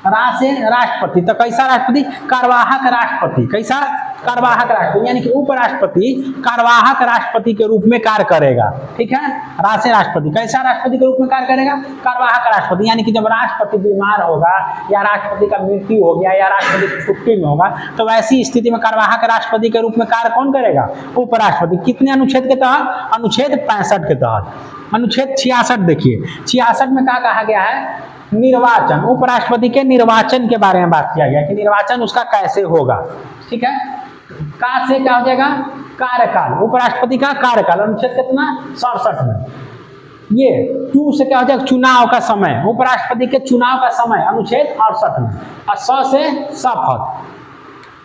राज से राष्ट्रपति, तो कैसा राष्ट्रपति, कार्यवाहक राष्ट्रपति, कैसा कार्यवाहक राष्ट्रपति, यानी कि उपराष्ट्रपति कार्यवाहक राष्ट्रपति के रूप में कार्य करेगा, ठीक है। राज से राष्ट्रपति, कैसा राष्ट्रपति के रूप में कार्य करेगा, कार्यवाहक राष्ट्रपति, यानी कि जब राष्ट्रपति बीमार होगा या राष्ट्रपति का मृत्यु हो गया या राष्ट्रपति छुट्टी में होगा, तो ऐसी स्थिति में कार्यवाहक राष्ट्रपति के रूप में कार्य कौन करेगा, उपराष्ट्रपति। कितने अनुच्छेद के तहत, अनुच्छेद 65 के तहत। अनुच्छेद 66 देखिए, 66 में क्या कहा गया है, निर्वाचन, उपराष्ट्रपति के निर्वाचन के बारे में बात किया गया कि निर्वाचन उसका कैसे होगा, ठीक है। का से क्या हो जाएगा, कार्यकाल, उपराष्ट्रपति का कार्यकाल, अनुच्छेद कितना 67 में। ये टू से क्या हो जाएगा, चुनाव का समय, उपराष्ट्रपति के चुनाव का समय, अनुच्छेद 68 में। और स से शपथ,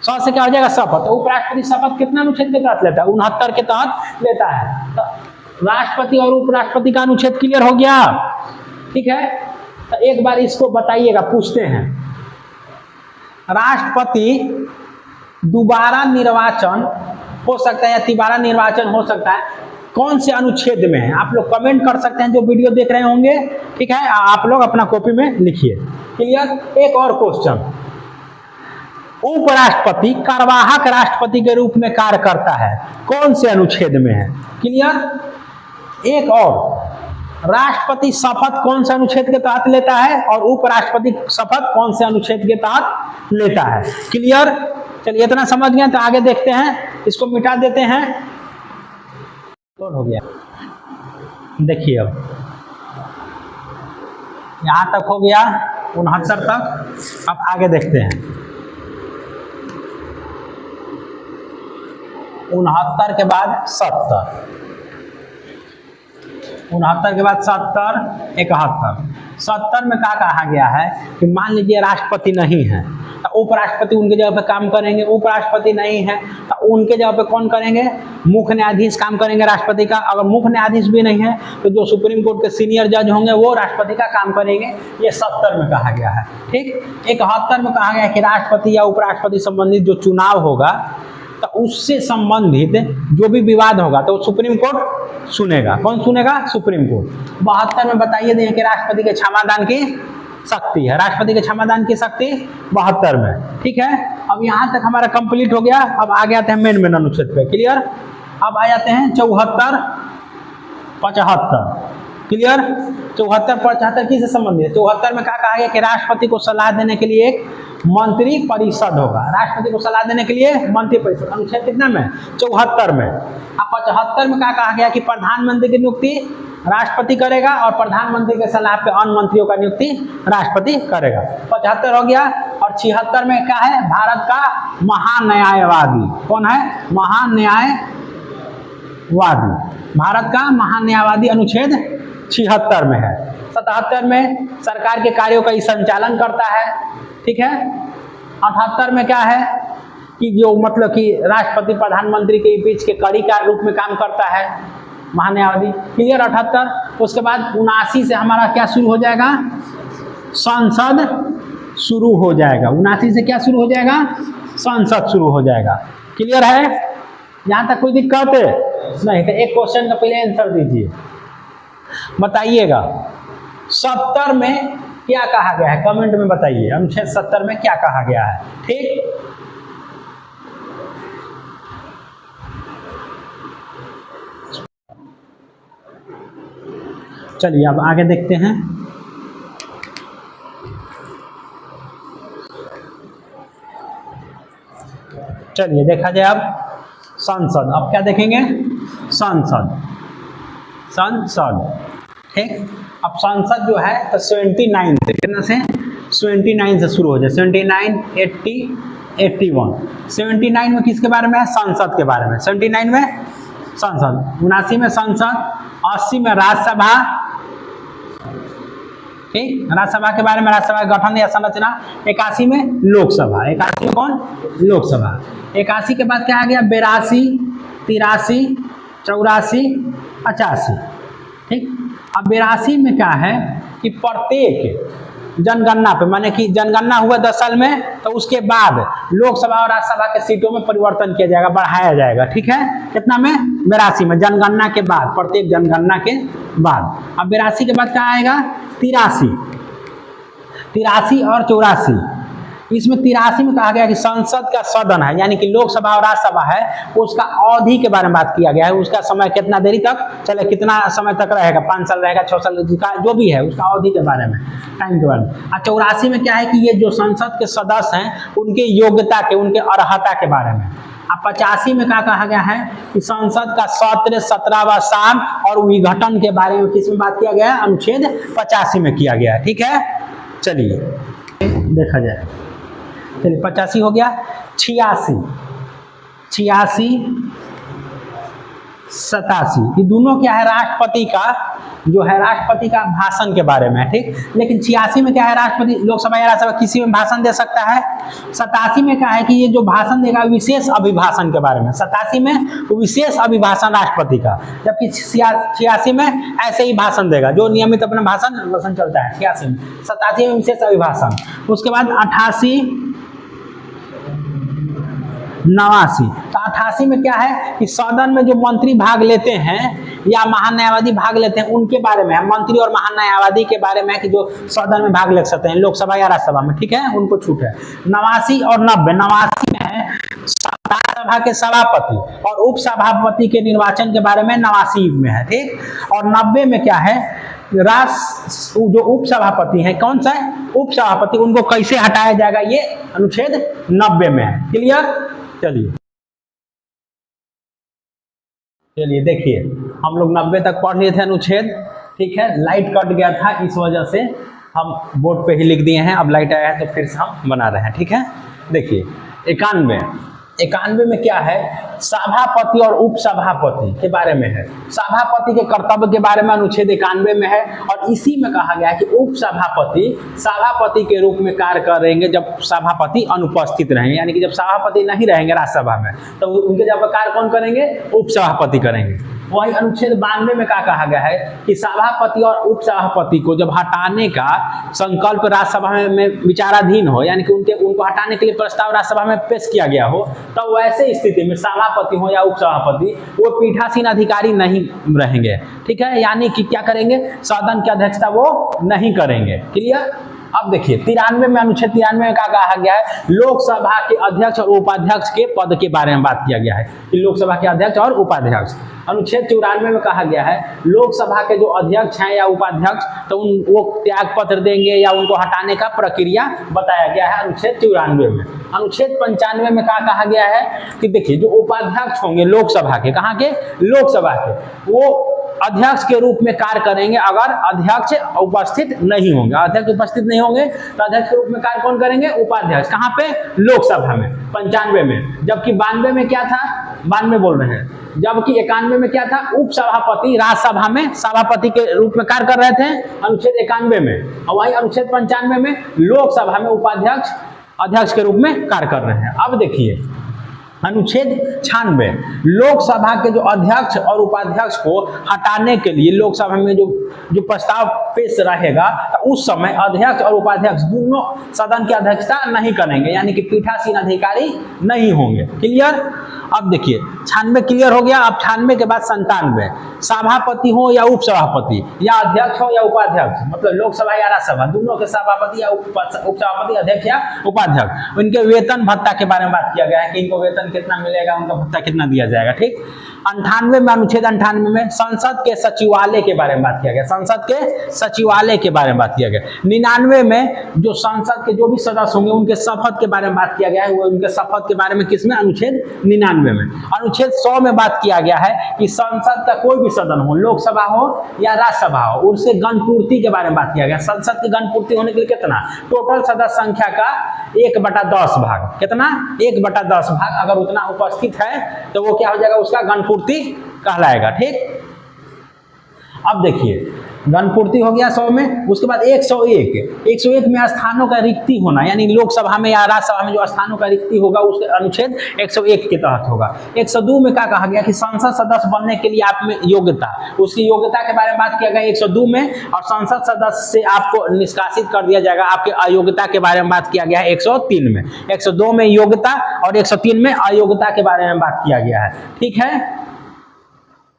स से क्या हो जाएगा शपथ, तो उपराष्ट्रपति शपथ कितना अनुच्छेद के तहत लेता है, 69 के तहत लेता है। तो राष्ट्रपति और उपराष्ट्रपति का अनुच्छेद क्लियर हो गया, ठीक है। तो एक बार इसको बताइएगा, पूछते हैं, राष्ट्रपति दोबारा निर्वाचन हो सकता है या तिबारा निर्वाचन हो सकता है, कौन से अनुच्छेद में है? आप लोग कमेंट कर सकते हैं जो वीडियो देख रहे होंगे, ठीक है। आप लोग अपना कॉपी में लिखिए, क्लियर। एक और क्वेश्चन, उपराष्ट्रपति कार्यवाहक राष्ट्रपति के रूप में कार्य करता है, कौन से अनुच्छेद में है, क्लियर। एक और, राष्ट्रपति शपथ कौन से अनुच्छेद के तहत लेता है और उपराष्ट्रपति शपथ कौन से अनुच्छेद के तहत लेता है, क्लियर। चलिए इतना समझ गए, तो आगे देखते हैं, इसको मिटा देते हैं। तो हो गया, देखिए अब यहां तक हो गया 69 तक। अब आगे देखते हैं 69 के बाद 70, 69 के बाद 70, 71। 70 में क्या कहा गया है कि मान लीजिए राष्ट्रपति नहीं है, तो उपराष्ट्रपति उनके जगह पे काम करेंगे। उपराष्ट्रपति नहीं है तो उनके जगह पे कौन करेंगे, मुख्य न्यायाधीश काम करेंगे राष्ट्रपति का। अगर मुख्य न्यायाधीश भी नहीं है तो जो सुप्रीम कोर्ट के सीनियर जज होंगे वो राष्ट्रपति का काम करेंगे। ये 70 में कहा गया है। ठीक, 71 में कहा गया है कि राष्ट्रपति या उपराष्ट्रपति संबंधित जो चुनाव होगा तो उससे संबंधित जो भी विवाद होगा तो सुप्रीम कोर्ट सुनेगा। कौन सुनेगा, सुप्रीम कोर्ट। 72 में बताइए दें कि राष्ट्रपति के क्षमादान की शक्ति है, राष्ट्रपति के क्षमादान की शक्ति 72 में। ठीक है, अब यहाँ तक हमारा कंप्लीट हो गया। अब आ जाते हैं मेन अनुच्छेद पे। क्लियर, अब आ जाते हैं 74 75। क्लियर, 74 75 किससे संबंधित है। 74 में क्या कहा गया कि राष्ट्रपति को सलाह देने के लिए एक मंत्री परिषद होगा। राष्ट्रपति को सलाह देने के लिए मंत्री परिषद, अनुच्छेद कितना में, 74 में। अब 75 में क्या कहा गया कि प्रधानमंत्री की नियुक्ति राष्ट्रपति करेगा और प्रधानमंत्री के सलाह पे अन्य मंत्रियों का नियुक्ति राष्ट्रपति करेगा। 75 हो गया। और 76 में क्या है, भारत का महान्यायवादी कौन है, महान्यायवादी, भारत का महान्यायवादी अनुच्छेद 76 में है। 77 में सरकार के कार्यों का संचालन करता है। ठीक है, 78 में क्या है कि जो मतलब कि राष्ट्रपति प्रधानमंत्री के बीच के कड़ी का रूप में काम करता है महान्यायवादी। क्लियर, 78। उसके बाद 79 से हमारा क्या शुरू हो जाएगा, संसद शुरू हो जाएगा। 79 से क्या शुरू हो जाएगा, संसद शुरू हो जाएगा। क्लियर है, यहाँ तक कोई दिक्कत नहीं। तो एक क्वेश्चन का पहले आंसर दीजिए, बताइएगा 70 में क्या कहा गया है, कमेंट में बताइए अनुच्छेद 70 में क्या कहा गया है। ठीक, चलिए अब आगे देखते हैं। चलिए देखा जाए अब संसद। अब क्या देखेंगे, संसद, संसद। ठीक, अब संसद जो है तो 79 से कितना से, 79 से शुरू हो जाए। 79 80 81। 79 में किसके बारे में है, संसद के बारे में। 79 में संसद, 79 में संसद, 80 में राज्यसभा। ठीक, राज्यसभा के बारे में, राज्यसभा का गठन या संरचना। 81 में लोकसभा, 81 में कौन, लोकसभा। 81 के बाद क्या आ गया, 82 83 84 85। ठीक, अब 82 में क्या है कि प्रत्येक जनगणना पे, माने कि जनगणना हुआ 10 साल में तो उसके बाद लोकसभा और राज्यसभा के सीटों में परिवर्तन किया जाएगा, बढ़ाया जाएगा। ठीक है, कितना में, 82 में, जनगणना के बाद, प्रत्येक जनगणना के बाद। अब 82 के बाद क्या आएगा, 83 और 84। इसमें 83 में कहा गया कि संसद का सदन है, यानी कि लोकसभा और राज्यसभा है, उसका अवधि के बारे में बात किया गया है। उसका समय कितना देरी तक चले, कितना समय तक रहेगा, 5 साल रहेगा, 6 साल का जो भी है, उसका अवधि के बारे में, टाइम के बारे में। और 84 में क्या है कि ये जो संसद के सदस्य हैं उनके योग्यता के, उनके अर्हता के बारे में। अब 85 में क्या कहा गया है कि संसद का सत्र 17वां साल और विघटन के बारे में किसमें बात किया गया है, अनुच्छेद 85 में किया गया है। ठीक है, चलिए देखा जाए। चलिए 85 हो गया। 86 87, ये दोनों क्या है, राष्ट्रपति का जो है, राष्ट्रपति का भाषण के बारे में। ठीक, लेकिन 86 में क्या है, राष्ट्रपति लोकसभा या राज्यसभा किसी में भाषण दे सकता है। 87 में क्या है कि ये जो भाषण देगा विशेष अभिभाषण के बारे में। 87 में विशेष अभिभाषण राष्ट्रपति का, जबकि 86 में ऐसे ही भाषण देगा जो नियमित अपना भाषण चलता है। 86 में, 87 में विशेष अभिभाषण। उसके बाद 88 89। तो 88 में क्या है कि सदन में जो मंत्री भाग लेते हैं या महान्यायवादी भाग लेते हैं उनके बारे में है। मंत्री और महान्यायवादी के बारे में है कि जो सदन में भाग ले सकते हैं, लोकसभा या राज्यसभा में। ठीक है, उनको छूट है। 89 और 90। 89 में है राज्यसभा के सभापति और उप सभापति के निर्वाचन के बारे में, 89 में है। ठीक, और 90 में क्या है, जो उप सभापति है, कौन सा है, उप सभापति, उनको कैसे हटाया जाएगा, ये अनुच्छेद 90 में है। क्लियर, चलिए देखिए, हम लोग 90 तक पढ़ लिए थे अनुच्छेद। ठीक है, लाइट कट गया था, इस वजह से हम बोर्ड पे ही लिख दिए हैं। अब लाइट आया है तो फिर से हम बना रहे हैं। ठीक है, देखिए 91 91 में क्या है, सभापति और उपसभापति के बारे में है। सभापति के कर्तव्य के बारे में अनुच्छेद 91 में है और इसी में कहा गया है कि उपसभापति सभापति के रूप में कार्य करेंगे जब सभापति अनुपस्थित रहेंगे, यानी कि जब सभापति नहीं रहेंगे राज्यसभा में तो उनके जगह कार्य कौन करेंगे, उपसभापति करेंगे। वही अनुच्छेद 92 में क्या कहा गया है कि सभापति और उपसभापति को जब हटाने का संकल्प राज्यसभा में विचाराधीन हो, यानी कि उनको हटाने के लिए प्रस्ताव राज्यसभा में पेश किया गया हो, तो वैसे स्थिति में सभापति हो या उपसभापति वो पीठासीन अधिकारी नहीं रहेंगे। ठीक है, यानी कि क्या करेंगे, सदन की अध्यक्षता वो नहीं करेंगे। क्लियर। अब देखिए 93 में, अनुच्छेद 93 में क्या कहा गया है, लोकसभा के अध्यक्ष और उपाध्यक्ष के पद के बारे में बात किया गया है कि लोकसभा के अध्यक्ष और उपाध्यक्ष। अनुच्छेद 94 में कहा गया है लोकसभा के जो अध्यक्ष हैं या उपाध्यक्ष तो वो त्याग पत्र देंगे या उनको हटाने का प्रक्रिया बताया गया है अनुच्छेद 94 में। अनुच्छेद 95 में क्या कहा गया है कि देखिए जो उपाध्यक्ष होंगे लोकसभा के, कहाँ के, लोकसभा के, वो अध्यक्ष के रूप में कार्य करेंगे अगर अध्यक्ष उपस्थित नहीं होंगे। अध्यक्ष उपस्थित नहीं होंगे तो अध्यक्ष के रूप में कार्य कौन करेंगे, उपाध्यक्ष। कहाँ पे, लोकसभा में। 95 में। जबकि 92 में क्या था, 92 बोल रहे हैं, जबकि 91 में क्या था, उपसभापति राज्यसभा में सभापति के रूप में कार्य कर रहे थे अनुच्छेद 91 में, और वही अनुच्छेद 95 में लोकसभा में उपाध्यक्ष अध्यक्ष के रूप में कार्य कर रहे हैं। अब देखिए अनुच्छेद 96, लोकसभा के जो अध्यक्ष और उपाध्यक्ष को हटाने के लिए लोकसभा में जो प्रस्ताव पेश रहेगा तो उस समय अध्यक्ष और उपाध्यक्ष दोनों सदन की अध्यक्षता नहीं करेंगे, यानी कि पीठासीन अधिकारी नहीं होंगे। क्लियर। अब देखिए 96 क्लियर हो गया। अब 96 के बाद 97, सभापति हो या उपसभापति या अध्यक्ष हो या उपाध्यक्ष, मतलब लोकसभा या राज्यसभा दोनों के सभापति या उपसभापति, अध्यक्ष या उपाध्यक्ष, उनके वेतन भत्ता के बारे में बात किया गया है कि इनको वेतन कितना मिलेगा, उनका भत्ता कितना दिया जाएगा। ठीक। 98 में, अनुच्छेद 98 में संसद के सचिवालय के बारे में बात किया गया, संसद के सचिवालय के बारे में बात किया गया। 99 में जो संसद के जो भी सदस्य होंगे उनके शपथ के बारे में बात किया गया है, वो उनके शपथ के बारे में किसमें, अनुच्छेद 99 में। अनुच्छेद 100 में बात किया गया है कि संसद का कोई भी सदन हो, लोकसभा हो या राज्यसभा हो, उससे गणपूर्ति के बारे में बात किया गया। संसद की गणपूर्ति होने के लिए कितना, टोटल सदस्य संख्या का 1/10 भाग, कितना, 1/10 भाग अगर उतना उपस्थित है तो वो क्या हो जाएगा, उसका गणपूर्ति कहलाएगा। ठीक। अब देखिए गणपूर्ति हो गया 100 में। उसके बाद 101 में स्थानों का रिक्ति होना, यानी लोकसभा में या राज्यसभा में जो स्थानों का रिक्ति होगा उसके अनुच्छेद 101 के तहत होगा। 102 में क्या कहा गया कि संसद सदस्य बनने के लिए आप में योग्यता, उसकी योग्यता के बारे में बात किया गया 102 में, और संसद सदस्य से आपको निष्कासित कर दिया जाएगा आपके अयोग्यता के बारे में बात किया गया है 103 में। 102 में योग्यता और 103 में अयोग्यता के बारे में बात किया गया है। ठीक है,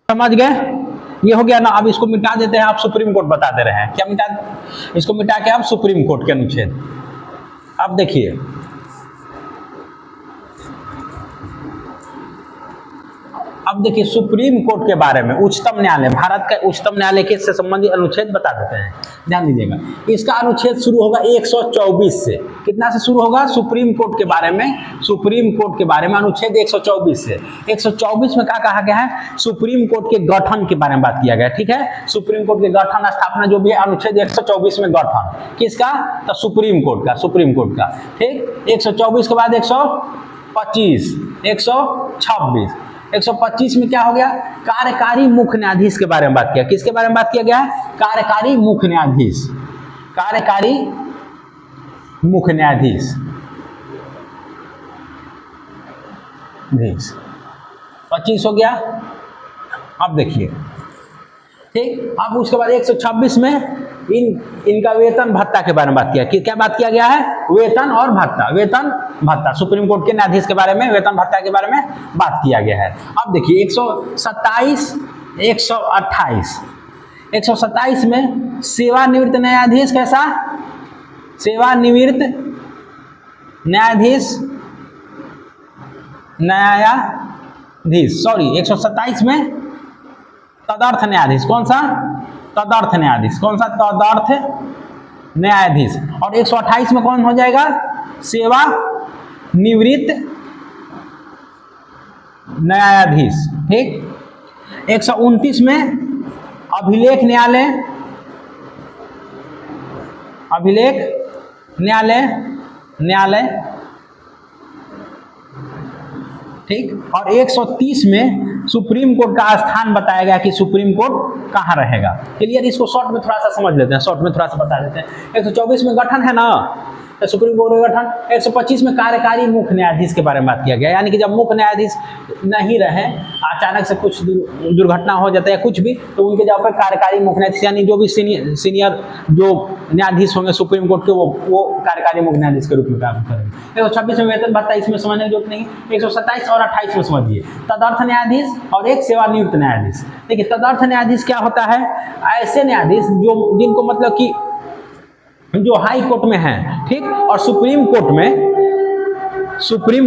समझ गए। ये हो गया ना। अब इसको मिटा देते हैं, आप सुप्रीम कोर्ट बता दे रहे हैं, क्या मिटा, इसको मिटा के आप सुप्रीम कोर्ट के अनुच्छेद। अब देखिए सुप्रीम कोर्ट के बारे में, उच्चतम न्यायालय, भारत का उच्चतम न्यायालय के से संबंधित अनुच्छेद बता देते हैं, ध्यान दीजिएगा। इसका अनुच्छेद शुरू होगा 124 से। कितना से शुरू होगा, सुप्रीम कोर्ट के बारे में, सुप्रीम कोर्ट के बारे में अनुच्छेद 124 से। 124 में क्या कहा गया है, सुप्रीम कोर्ट के गठन के बारे में बात किया गया। ठीक है, सुप्रीम कोर्ट के गठन स्थापना जो भी है अनुच्छेद 124 में, गठन किसका, तो सुप्रीम कोर्ट का, सुप्रीम कोर्ट का। ठीक। 124 के बाद 125, 126, 125 में क्या हो गया, कार्यकारी मुख्य न्यायाधीश के बारे में बात किया। किसके बारे में बात किया गया है, कार्यकारी मुख्य न्यायाधीश, कार्यकारी मुख्य न्यायाधीश। 25 हो गया। अब देखिए, ठीक। अब उसके बाद 126 में इनका वेतन भत्ता के बारे में बात किया। क्या बात किया गया है, वेतन और भत्ता, वेतन भत्ता, सुप्रीम कोर्ट के न्यायाधीश के बारे में वेतन भत्ता के बारे में बात किया गया है। अब देखिए 127, 128, 127 में सेवानिवृत्त न्यायाधीश, कैसा, सेवानिवृत्त न्यायाधीश, 127 में तदर्थ न्यायाधीश, कौन सा, तदर्थ न्यायाधीश, कौन सा, तदर्थ न्यायाधीश। और 128 में कौन हो जाएगा, सेवा निवृत्त न्यायाधीश। ठीक। 129 में अभिलेख न्यायालय, अभिलेख न्यायालय, न्यायालय ठीक। और 130 में सुप्रीम कोर्ट का स्थान बताया गया कि सुप्रीम कोर्ट कहाँ रहेगा। क्लियर, इसको शॉर्ट में थोड़ा सा समझ लेते हैं, शॉर्ट में थोड़ा सा बता देते हैं। 124 में गठन है ना, तो सुप्रीम कोर्ट का गठन। 125 में कार्यकारी मुख्य न्यायाधीश के बारे में बात किया गया, यानी कि जब मुख्य न्यायाधीश नहीं रहे, अचानक से कुछ दुर्घटना हो जाता है या कुछ भी, तो उनके जगह पर कार्यकारी मुख्य न्यायाधीश यानी जो भी सीनियर जो न्यायाधीश होंगे सुप्रीम कोर्ट के वो कार्यकारी मुख्य न्यायाधीश के रूप में काम करेंगे। 126 में वेतन भत्ता, इसमें समझने की जरूरत नहीं। 127 और 28 में समझिए, तदर्थ न्यायाधीश और एक सेवानियुक्त न्यायाधीश। देखिए तदर्थ न्यायाधीश क्या होता है, ऐसे न्यायाधीश जो जिनको मतलब कि जो हाई कोर्ट में है, ठीक, और सुप्रीम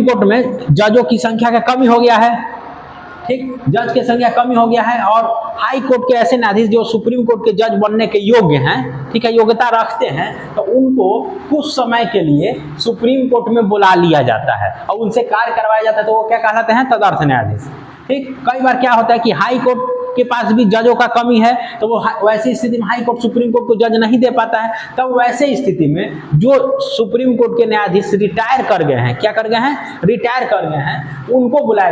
कोर्ट में जजों की संख्या का कमी हो गया है, ठीक, जज की संख्या कमी हो गया है, और हाई कोर्ट के ऐसे न्यायाधीश जो सुप्रीम कोर्ट के जज बनने के योग्य हैं, ठीक है, योग्यता रखते हैं, तो उनको कुछ समय के लिए सुप्रीम कोर्ट में बुला लिया जाता है और उनसे कार्य करवाया जाता है, तो वो क्या कहलाते हैं, तदर्थ न्यायाधीश। ठीक, कई बार क्या होता है कि हाई कोर्ट के पास भी जजों का कमी है, तो वो वैसी स्थिति में हाई कोर्ट सुप्रीम कोर्ट को जज नहीं दे पाता है, तब वैसे स्थिति में जो सुप्रीम कोर्ट के न्यायाधीश रिटायर कर गए हैं, क्या कर गए हैं, रिटायर कर गए हैं, उनको बुलाया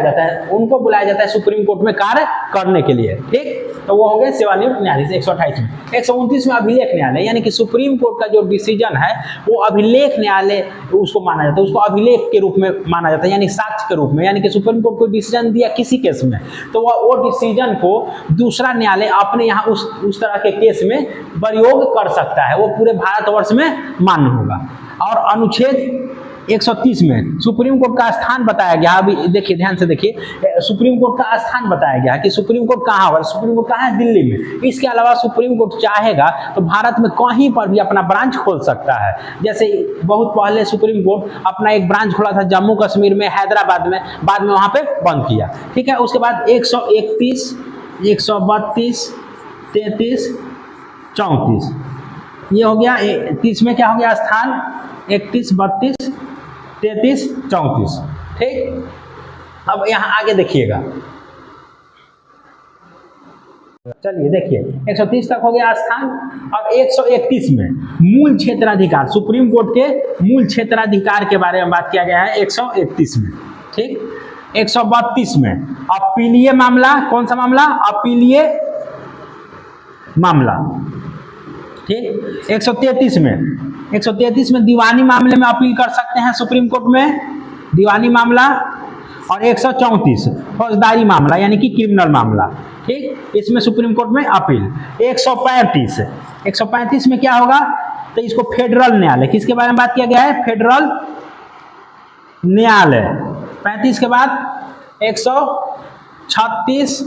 जाता है सुप्रीम कोर्ट में कार्य करने के लिए। ठीक, तो वो हो गए सेवानिवृत्त न्यायाधीश 128 में। 129 में अभिलेख न्यायालय, यानी कि सुप्रीम कोर्ट का जो डिसीजन है वो अभिलेख न्यायालय उसको माना जाता है, उसको अभिलेख के रूप में माना जाता है, यानी साक्ष्य के रूप में, यानी कि सुप्रीम कोर्ट को डिसीजन दिया किसी केस में, तो वो डिसीजन को दूसरा न्यायालय अपने यहाँ उस तरह के केस में प्रयोग कर सकता है, वो पूरे भारतवर्ष में मान्य होगा। और अनुच्छेद 130 में सुप्रीम कोर्ट का स्थान बताया गया। अभी देखिए, ध्यान से देखिए, सुप्रीम कोर्ट का स्थान बताया गया कि सुप्रीम कोर्ट कहाँ होगा। सुप्रीम कोर्ट कहाँ है, दिल्ली में। इसके अलावा सुप्रीम कोर्ट चाहेगा तो भारत में कहीं पर भी अपना ब्रांच खोल सकता है। जैसे बहुत पहले सुप्रीम कोर्ट अपना एक ब्रांच खोला था जम्मू कश्मीर में, हैदराबाद में, बाद में वहाँ पे बंद किया। ठीक है, उसके बाद 131, 132, 33, 34 ये हो गया। 30 में क्या हो गया स्थान, 31, 32, 33, 34। ठीक, अब यहाँ आगे देखिएगा, चलिए देखिए 130 तक हो गया स्थान। अब 131 में मूल क्षेत्राधिकार, सुप्रीम कोर्ट के मूल क्षेत्राधिकार के बारे में बात किया गया है 131 में। ठीक, 132 में अपीलीय मामला, कौन सा मामला, अपीलीय मामला। ठीक, 133 में दीवानी मामले में अपील कर सकते हैं सुप्रीम कोर्ट में, दीवानी मामला। और 134 फौजदारी मामला, यानी कि क्रिमिनल मामला। ठीक, इसमें सुप्रीम कोर्ट में अपील। 135 में क्या होगा, तो इसको फेडरल न्यायालय, किसके बारे में बात किया गया है, फेडरल न्यायालय। 35 के बाद 136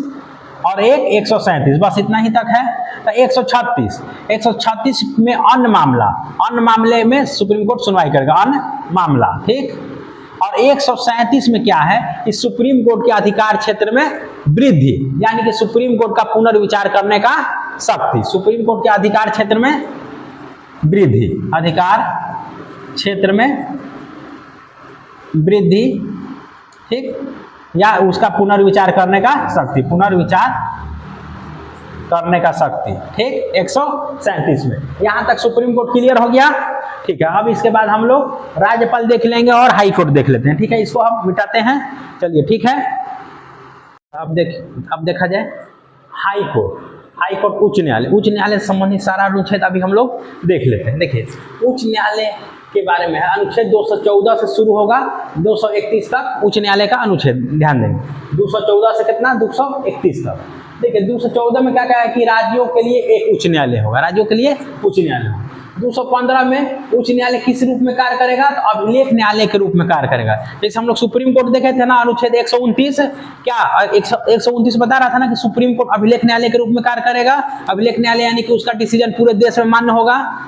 और 137, बस इतना ही तक है। तो 136 में अन्य मामले में सुप्रीम कोर्ट सुनवाई करेगा, अन्य मामला। ठीक, और 137 में क्या है, इस सुप्रीम कोर्ट के अधिकार क्षेत्र में वृद्धि, यानी कि सुप्रीम कोर्ट का पुनर्विचार करने का शक्ति, सुप्रीम कोर्ट के अधिकार क्षेत्र में वृद्धि, अधिकार क्षेत्र में वृद्धि। ठीक, या उसका पुनर्विचार करने का शक्ति, पुनर्विचार करने का शक्ति। ठीक, 137 में यहां तक सुप्रीम कोर्ट क्लियर हो गया। ठीक है, अब इसके बाद हम लोग राज्यपाल देख लेंगे और हाई कोर्ट देख लेते हैं। ठीक है, इसको हम मिटाते हैं, चलिए ठीक है। अब देखा जाए हाई कोर्ट उच्च न्यायालय से संबंधित सारा अनुच्छेद अभी हम लोग देख लेते हैं। देखिए, उच्च न्यायालय के बारे में है, अनुच्छेद 214 से शुरू होगा 231 तक उच्च न्यायालय का अनुच्छेद, ध्यान देंगे 214 से कितना, 231 तक। देखिए 214 में क्या कहा है कि राज्यों के लिए एक उच्च न्यायालय होगा, राज्यों के लिए उच्च न्यायालय होगा। 215 में उच्च न्यायालय किस रूप में कार्य करेगा, तो अभिलेख न्यायालय के रूप में कार्य करेगा। जैसे हम लोग सुप्रीम कोर्ट देखे थे ना, अनुच्छेद 129, क्या 129 बता रहा था ना कि सुप्रीम कोर्ट अभिलेख न्यायालय के रूप में कार्य करेगा। अभिलेख न्यायालय यानी कि उसका डिसीजन पूरे देश में मान्य होगा,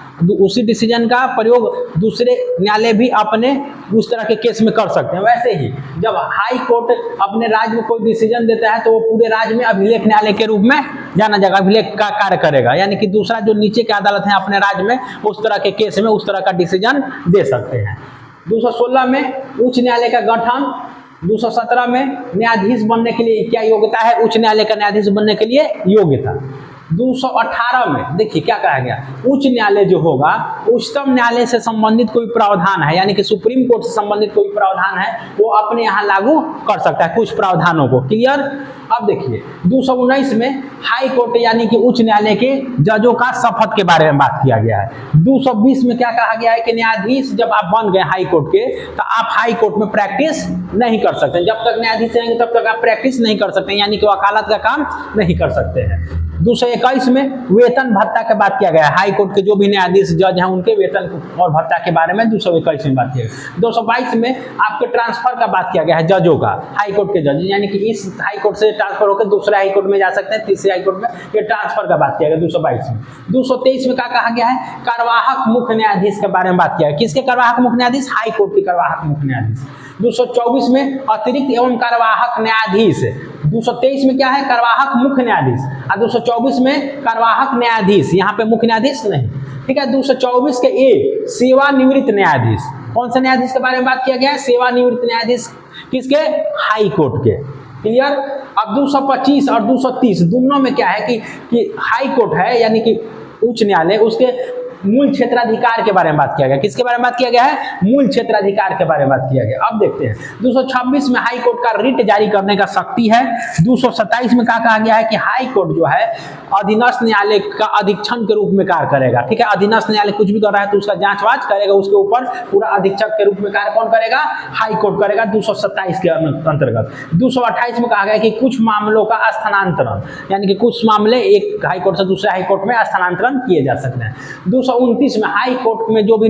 उसी डिसीजन का प्रयोग दूसरे न्यायालय भी अपने उस तरह के केस में कर सकते हैं। वैसे ही जब हाई कोर्ट अपने राज्य में कोई डिसीजन देता है तो वो पूरे राज्य में अभिलेख न्यायालय के रूप में जाना जाएगा, अभिलेख का कार्य करेगा, यानी कि दूसरा जो नीचे की अदालत है अपने राज्य में उस तरह के केस में उस तरह का डिसीजन दे सकते हैं। 216 में उच्च न्यायालय का गठन। 217 में न्यायाधीश बनने के लिए क्या योग्यता है, उच्च न्यायालय का न्यायाधीश बनने के लिए योग्यता। 218 में देखिए क्या कहा गया, उच्च न्यायालय जो होगा उच्चतम न्यायालय से संबंधित कोई प्रावधान है, यानी कि सुप्रीम कोर्ट से संबंधित कोई प्रावधान है वो अपने यहाँ लागू कर सकता है कुछ प्रावधानों को। क्लियर। अब देखिए 219 में हाई कोर्ट यानी कि उच्च न्यायालय के जजों का शपथ के बारे में बात किया गया है। 220 में क्या कहा गया है कि न्यायाधीश जब आप बन गए हाई कोर्ट के तो आप हाई कोर्ट में प्रैक्टिस नहीं कर सकते, जब तक न्यायाधीश रहेंगे तब तक आप प्रैक्टिस नहीं कर सकते, यानी कि वकालत का काम नहीं कर सकते हैं। 221 में वेतन भत्ता की बात किया गया है, हाई कोर्ट के जो भी न्यायाधीश जज हैं उनके वेतन और भत्ता के बारे में 221 में बात किया गया। 222 में आपके ट्रांसफर का बात किया गया है जजों का, हाई कोर्ट के जज यानी कि इस हाई कोर्ट से ट्रांसफर होकर दूसरे हाई कोर्ट में जा सकते हैं, तीसरे हाई कोर्ट में, ये ट्रांसफर का बात किया गया 222 में। 223 में क्या कहा गया है, कार्यवाहक मुख्य न्यायाधीश के बारे में बात किया है। किसके कार्यवाहक मुख्य न्यायाधीश, हाई कोर्ट के कार्यवाहक मुख्य न्यायाधीश। 224 में अतिरिक्त एवं कार्यवाहक न्यायाधीश, 223 में क्या है, कार्यवाहक मुख्य न्यायाधीश, और 224 में कार्यवाहक न्यायाधीश, यहाँ पे मुख्य न्यायाधीश नहीं, ठीक है। 224 के ए सेवानिवृत्त न्यायाधीश, कौन से न्यायाधीश के बारे में बात किया गया है, सेवानिवृत्त न्यायाधीश, किसके, हाई कोर्ट के। क्लियर। अब 225 और 230 दोनों में क्या है कि हाई कोर्ट है यानी कि उच्च न्यायालय, उसके मूल क्षेत्राधिकार के बारे में बात किया गया। किसके बारे में बात किया गया है, मूल क्षेत्राधिकार के बारे में बात किया गया। अब देखते हैं 226 में हाई कोर्ट का रिट जारी करने का शक्ति है। 227 में क्या कहा गया है कि हाई कोर्ट जो है अधीनस्थ न्यायालय का अधीक्षण के रूप में कार्य करेगा, ठीक है। अधीनस्थ न्यायालय कुछ भी कर रहा है तो उसका जांच वाच करेगा, उसके ऊपर पूरा अधीक्षक के रूप में कार्य कौन करेगा, हाई कोर्ट करेगा 227 के अंतर्गत। 228 में कहा गया कि कुछ मामलों का स्थानांतरण, यानी कि कुछ मामले एक हाई कोर्ट से दूसरे हाई कोर्ट में स्थानांतरण किए जा सकते हैं। 229 में हाई कोर्ट में जो भी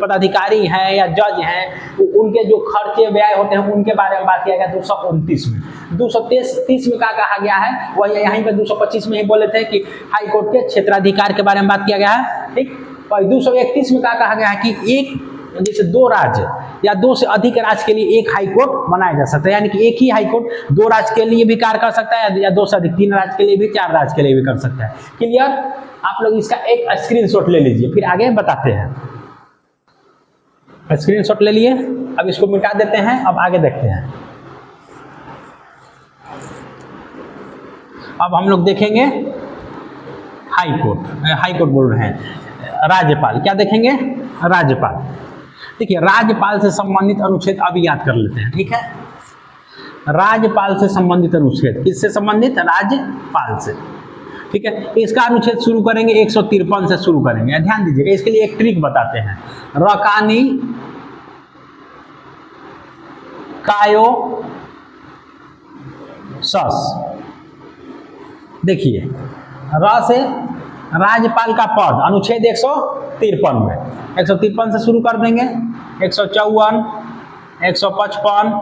पदाधिकारी हैं या जज हैं उनके जो खर्चे व्यय होते हैं उनके बारे में बात किया गया 229 में। 230 में क्या कहा गया है, वही यहीं पे 225 में ही बोले थे कि हाई कोर्ट के क्षेत्राधिकार के बारे में बात किया गया है, ठीक। और 231 में क्या कहा गया है कि एक जैसे दो राज्य या दो से अधिक राज्य के लिए एक हाई कोर्ट बनाया जा सकता है, यानी कि एक ही हाई कोर्ट दो राज्य के लिए भी कार्य कर सकता है या दो से अधिक तीन राज्य के लिए भी, चार राज्य के लिए भी कर सकता है। क्लियर। आप लोग इसका एक स्क्रीनशॉट ले लीजिए, फिर आगे बताते हैं। स्क्रीनशॉट ले लिए, अब इसको मिटा देते हैं, अब आगे देखते हैं। अब हम लोग देखेंगे हाई कोर्ट बोल रहे हैं, राज्यपाल। क्या देखेंगे, राज्यपाल। देखिए राज्यपाल से संबंधित अनुच्छेद अभी याद कर लेते हैं, ठीक है। राज्यपाल से संबंधित अनुच्छेद, किससे संबंधित, राज्यपाल से, ठीक है। इसका अनुच्छेद शुरू करेंगे 153 से शुरू करेंगे। ध्यान दीजिएगा, इसके लिए एक ट्रिक बताते हैं। रकानी कायो सस, देखिए र से राज्यपाल का पद अनुच्छेद 153 में 153 से शुरू कर देंगे। 154, 155,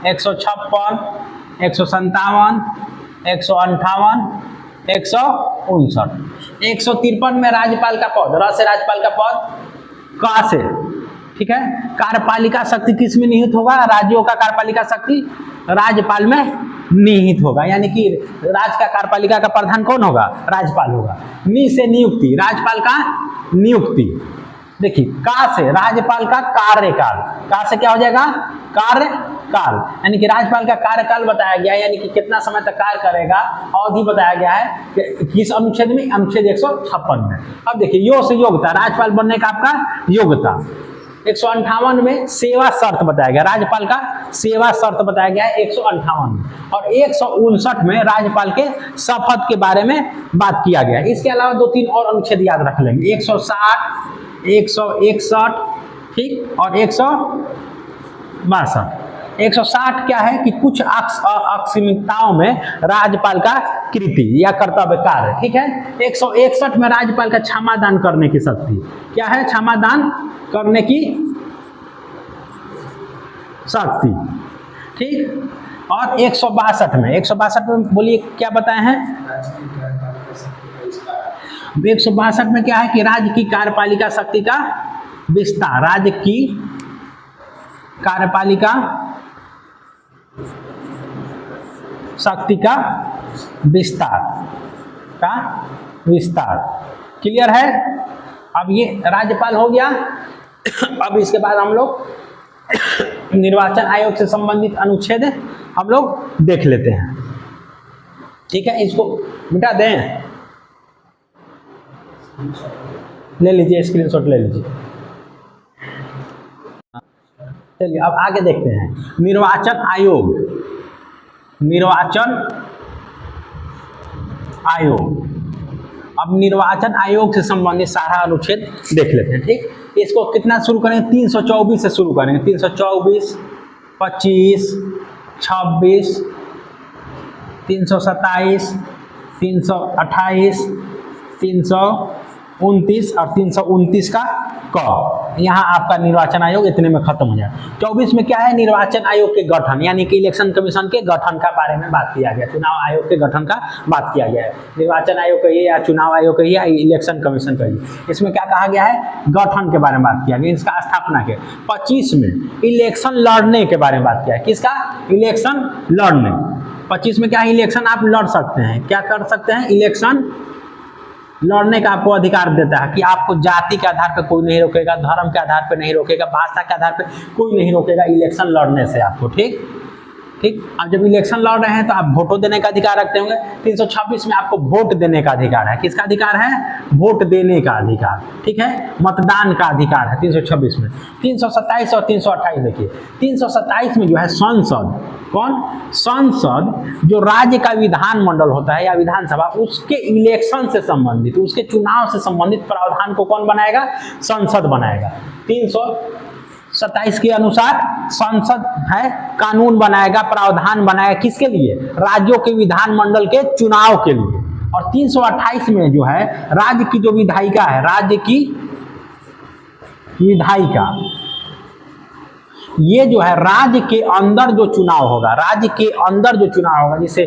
156, 157, 158, 159, 153 में राज्यपाल का पद, र से राज्यपाल का पद, क से, ठीक है। कार्यपालिका शक्ति किस में निहित होगा, राज्यों का कार्यपालिका शक्ति राज्यपाल में निहित होगा, यानी कि राज्य का कार्यपालिका का प्रधान कौन होगा, राज्यपाल होगा। नि से नियुक्ति, राज्यपाल का नियुक्ति। देखिए का से राज्यपाल का कार्यकाल, का से क्या हो जाएगा, कार्यकाल, यानी कि राज्यपाल का कार्यकाल बताया गया है, यानी कि कितना समय तक कार्य करेगा, अवधि बताया गया है किस अनुच्छेद में, अनुच्छेद 156 में। अब देखिए यो से योग्यता, राज्यपाल बनने का आपका योग्यता। 158 में सेवा शर्त बताया गया, राज्यपाल का सेवा शर्त बताया गया है 158 में। और 159 में राज्यपाल के शपथ के बारे में बात किया गया है। इसके अलावा दो तीन और अनुच्छेद याद रख लेंगे, 160, 161, ठीक, और 162। 160 क्या है कि कुछ आकस्मिकताओं में राज्यपाल का कृति या कर्तव्य कार्य, ठीक है। 161 में राज्यपाल का क्षमादान करने की शक्ति, क्या है, क्षमादान करने की शक्ति, ठीक। और 162 में बोलिए क्या बताए हैं, 162 में क्या है कि राज्य की कार्यपालिका शक्ति का विस्तार, राज्य की कार्यपालिका शक्ति का विस्तार, क्लियर है। अब ये राज्यपाल हो गया। अब इसके बाद हम लोग निर्वाचन आयोग से संबंधित अनुच्छेद हम लोग देख लेते हैं, ठीक है। इसको मिटा दें। ले लीजिए, स्क्रीनशॉट ले लीजिए। चलिए अब आगे देखते हैं निर्वाचन आयोग। निर्वाचन आयोग, अब निर्वाचन आयोग से संबंधित सारा अनुच्छेद देख लेते हैं। ठीक, इसको कितना शुरू करेंगे, 324 से शुरू करेंगे। 324, 25, 26, 327, 328, 329 और 329 का क। यहाँ आपका निर्वाचन आयोग इतने में खत्म हो जाए। 24 में क्या है, निर्वाचन आयोग के गठन, यानी कि इलेक्शन कमीशन के गठन का बारे में बात किया गया, चुनाव आयोग के गठन का बात किया गया है। निर्वाचन आयोग कहिए या चुनाव आयोग कहिए या इलेक्शन कमीशन कहिए, इसमें क्या कहा गया है, गठन के बारे में बात किया गया, इसका स्थापना के। 25 में इलेक्शन लड़ने के बारे में बात किया है, किसका, इलेक्शन लड़ने। 25 में क्या है, इलेक्शन आप लड़ सकते हैं, क्या कर सकते हैं, इलेक्शन लड़ने का आपको अधिकार देता है कि आपको जाति के आधार पर कोई नहीं रोकेगा, धर्म के आधार पर नहीं रोकेगा, भाषा के आधार पर कोई नहीं रोकेगा इलेक्शन लड़ने से आपको। ठीक ठीक, अब जब इलेक्शन लड़ रहे हैं तो आप वोटों देने का अधिकार रखते होंगे। 326 में आपको वोट देने का अधिकार है, किसका अधिकार है, वोट देने का अधिकार। ठीक है, मतदान का अधिकार है 326 में। 327 और 328 देखिए, 327 में जो है संसद, कौन, संसद जो राज्य का विधानमंडल होता है या विधानसभा, उसके इलेक्शन से संबंधित, उसके चुनाव से संबंधित प्रावधान को कौन बनाएगा, संसद बनाएगा। 327 के अनुसार संसद है, कानून बनाएगा, प्रावधान बनाएगा, किसके लिए, राज्यों के विधानमंडल के चुनाव के लिए। और 328 में जो है राज्य की जो विधायिका है, राज्य की विधायिका, ये जो है राज्य के अंदर जो चुनाव होगा, राज्य के अंदर जो चुनाव होगा, जैसे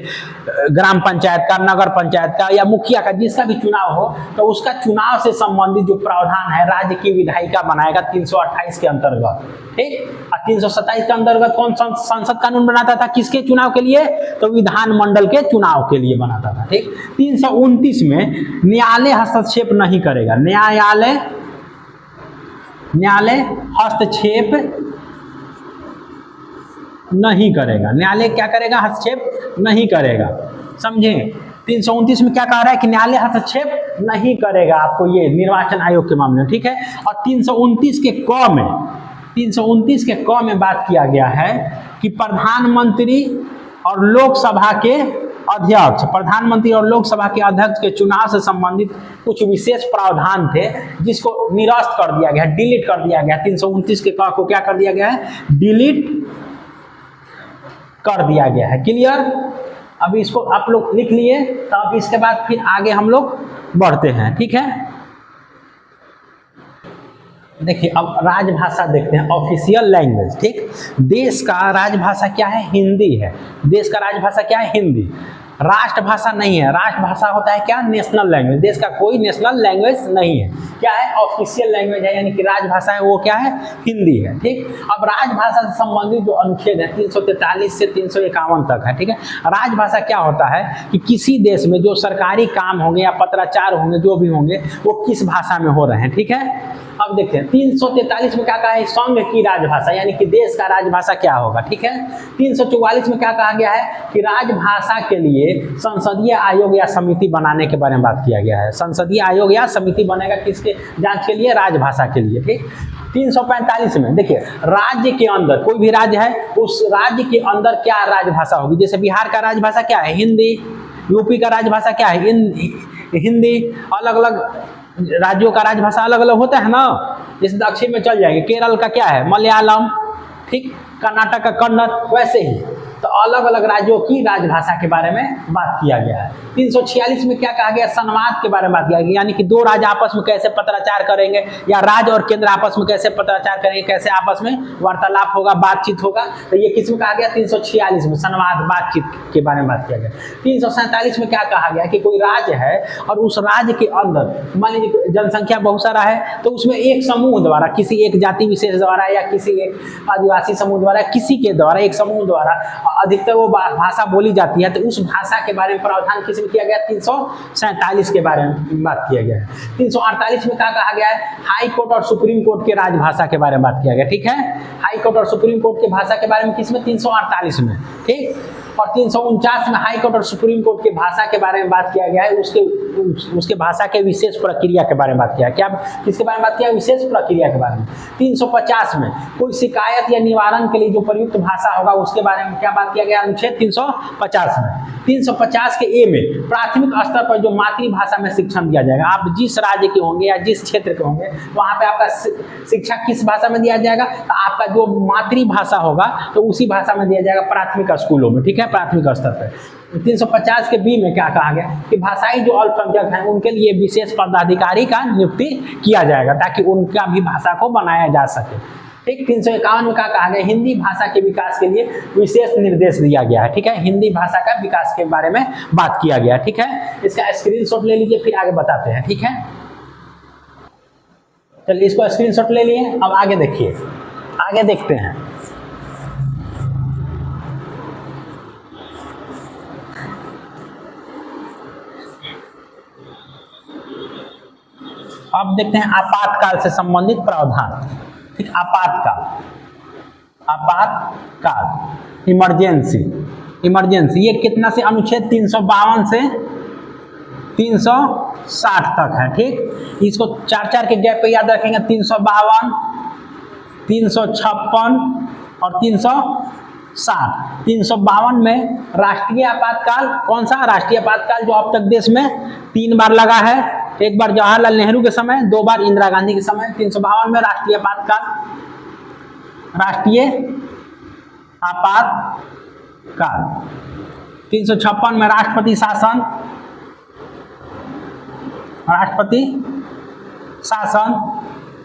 ग्राम पंचायत का, नगर पंचायत का या मुखिया का, जिसका भी चुनाव हो, तो उसका चुनाव से संबंधित जो प्रावधान है राज्य की विधायिका बनाएगा 328 के अंतर्गत। ठीक, और 327 के अंतर्गत कौन संसद कानून बनाता था, किसके चुनाव के लिए, तो विधानमंडल के चुनाव के लिए बनाता था। ठीक, 329 में न्यायालय हस्तक्षेप नहीं करेगा, न्यायालय हस्तक्षेप नहीं करेगा, न्यायालय क्या करेगा, हस्तक्षेप नहीं करेगा, समझे। 329 में क्या कह रहा है कि न्यायालय हस्तक्षेप नहीं करेगा आपको, ये निर्वाचन आयोग के मामले में। ठीक है, और 329 के क में, 329 के क में बात किया गया है कि प्रधानमंत्री और लोकसभा के अध्यक्ष, प्रधानमंत्री और लोकसभा के अध्यक्ष के चुनाव से संबंधित कुछ विशेष प्रावधान थे जिसको निरस्त कर दिया गया, डिलीट कर दिया गया। 329 के क को क्या कर दिया गया है, डिलीट कर दिया गया है। क्लियर, अभी इसको आप लोग लिख लिए, तो अब इसके बाद फिर आगे हम लोग बढ़ते हैं। ठीक है, देखिए अब राजभाषा देखते हैं, ऑफिशियल लैंग्वेज। ठीक, देश का राजभाषा क्या है, हिंदी है, देश का राजभाषा क्या है, हिंदी। राष्ट्रभाषा नहीं है, राष्ट्रभाषा होता है क्या, नेशनल लैंग्वेज, देश का कोई नेशनल लैंग्वेज नहीं है, क्या है, ऑफिशियल लैंग्वेज है, यानी कि राजभाषा है वो क्या है, हिंदी है। ठीक, अब राजभाषा से संबंधित जो अनुच्छेद है 343 से 351 तक है। ठीक है, राजभाषा क्या होता है कि किसी देश में जो सरकारी काम होंगे या पत्राचार होंगे, जो भी होंगे, वो किस भाषा में हो रहे हैं। ठीक है, अब देखते हैं 343 में क्या कहा है, संघ की राजभाषा, यानी कि देश का राजभाषा क्या होगा। ठीक है, 344 में क्या कहा गया है कि राजभाषा के लिए संसदीय आयोग या समिति बनाने के बारे में बात किया गया है। संसदीय आयोग या समिति बनेगा किसके जांच के लिए, राजभाषा के लिए। ठीक, 345 में देखिए, राज्य के अंदर कोई भी राज्य है, उस राज्य के अंदर क्या राजभाषा होगी। जैसे बिहार का राजभाषा क्या है, हिंदी। यूपी का राजभाषा क्या है, हिंदी। अलग अलग राज्यों का राजभाषा अलग अलग होता है ना, जैसे दक्षिण में चल जाएंगे, केरल का क्या है, मलयालम। ठीक, कर्नाटक का कन्नड़, वैसे ही तो अलग अलग राज्यों की राजभाषा के बारे में बात किया गया है। 346 में क्या कहा गया, संवाद के बारे में बात किया गया, यानी कि दो राज्य आपस में कैसे पत्राचार करेंगे, या राज्य और केंद्र आपस में कैसे पत्राचार करेंगे, कैसे आपस में वार्तालाप होगा, बातचीत होगा, तो ये किस में कहा गया, 346 में संवाद, बातचीत के बारे में बात किया गया। 347 में क्या कहा गया कि कोई राज्य है और उस राज्य के अंदर मान लीजिए जनसंख्या बहुत सारा है, तो उसमें एक समूह द्वारा, किसी एक जाति विशेष द्वारा या किसी एक आदिवासी समूह द्वारा, किसी के द्वारा, एक समूह द्वारा अधिकतर वो भाषा बोली जाती है, तो उस भाषा के बारे में प्रावधान किस में किया गया, 347 के बारे में बात किया गया है। 348 में क्या कहा गया है, हाई कोर्ट और सुप्रीम कोर्ट के राजभाषा के बारे में बात किया गया। ठीक है, हाई कोर्ट और सुप्रीम कोर्ट के भाषा के बारे में किसमें, 348 में। ठीक, और 349 में हाई कोर्ट और सुप्रीम कोर्ट की भाषा के बारे में बात किया गया है, उसके उसके भाषा के विशेष प्रक्रिया के बारे में बात किया। क्या किसके बारे में बात किया? विशेष प्रक्रिया के बारे में। 350 में कोई शिकायत या निवारण के लिए जो प्रयुक्त भाषा होगा उसके बारे में क्या बात किया गया? अनुच्छेद 350 में। 350 के ए में प्राथमिक स्तर पर जो मातृभाषा में शिक्षण दिया जाएगा। आप जिस राज्य के होंगे या जिस क्षेत्र के होंगे वहाँ पे आपका शिक्षा किस भाषा में दिया जाएगा? तो आपका जो मातृभाषा होगा तो उसी भाषा में दिया जाएगा प्राथमिक स्कूलों में, ठीक है, प्राथमिक स्तर पर। 350 के बी में क्या कहा गया कि भाषाई जो अल्पसंख्यक हैं उनके लिए विशेष पदाधिकारी का नियुक्ति किया जाएगा ताकि उनका भी भाषा को बनाया जा सके। ठीक। 351 में क्या कहा गया? हिंदी भाषा के विकास के लिए विशेष निर्देश दिया गया है। ठीक है, हिंदी भाषा का विकास के बारे में बात किया गया। ठीक है, इसका स्क्रीनशॉट ले लीजिए, फिर आगे बताते हैं। ठीक है, चलिए इसको स्क्रीनशॉट ले लिए। अब आगे देखिए, आगे देखते हैं। अब देखते हैं आपातकाल से संबंधित प्रावधान। ठीक, आपातकाल, इमरजेंसी। ये कितना से? अनुच्छेद 352 से 360 तक है। ठीक, इसको 4 के गैप पे याद रखेंगे। 352, 356 और 360। 352 में राष्ट्रीय आपातकाल, कौन सा? राष्ट्रीय आपातकाल जो अब तक देश में 3 बार लगा है। एक बार जवाहरलाल नेहरू के समय, 2 बार इंदिरा गांधी के समय। 352 में राष्ट्रीय आपातकाल, राष्ट्रीय आपातकाल। 356 में राष्ट्रपति शासन,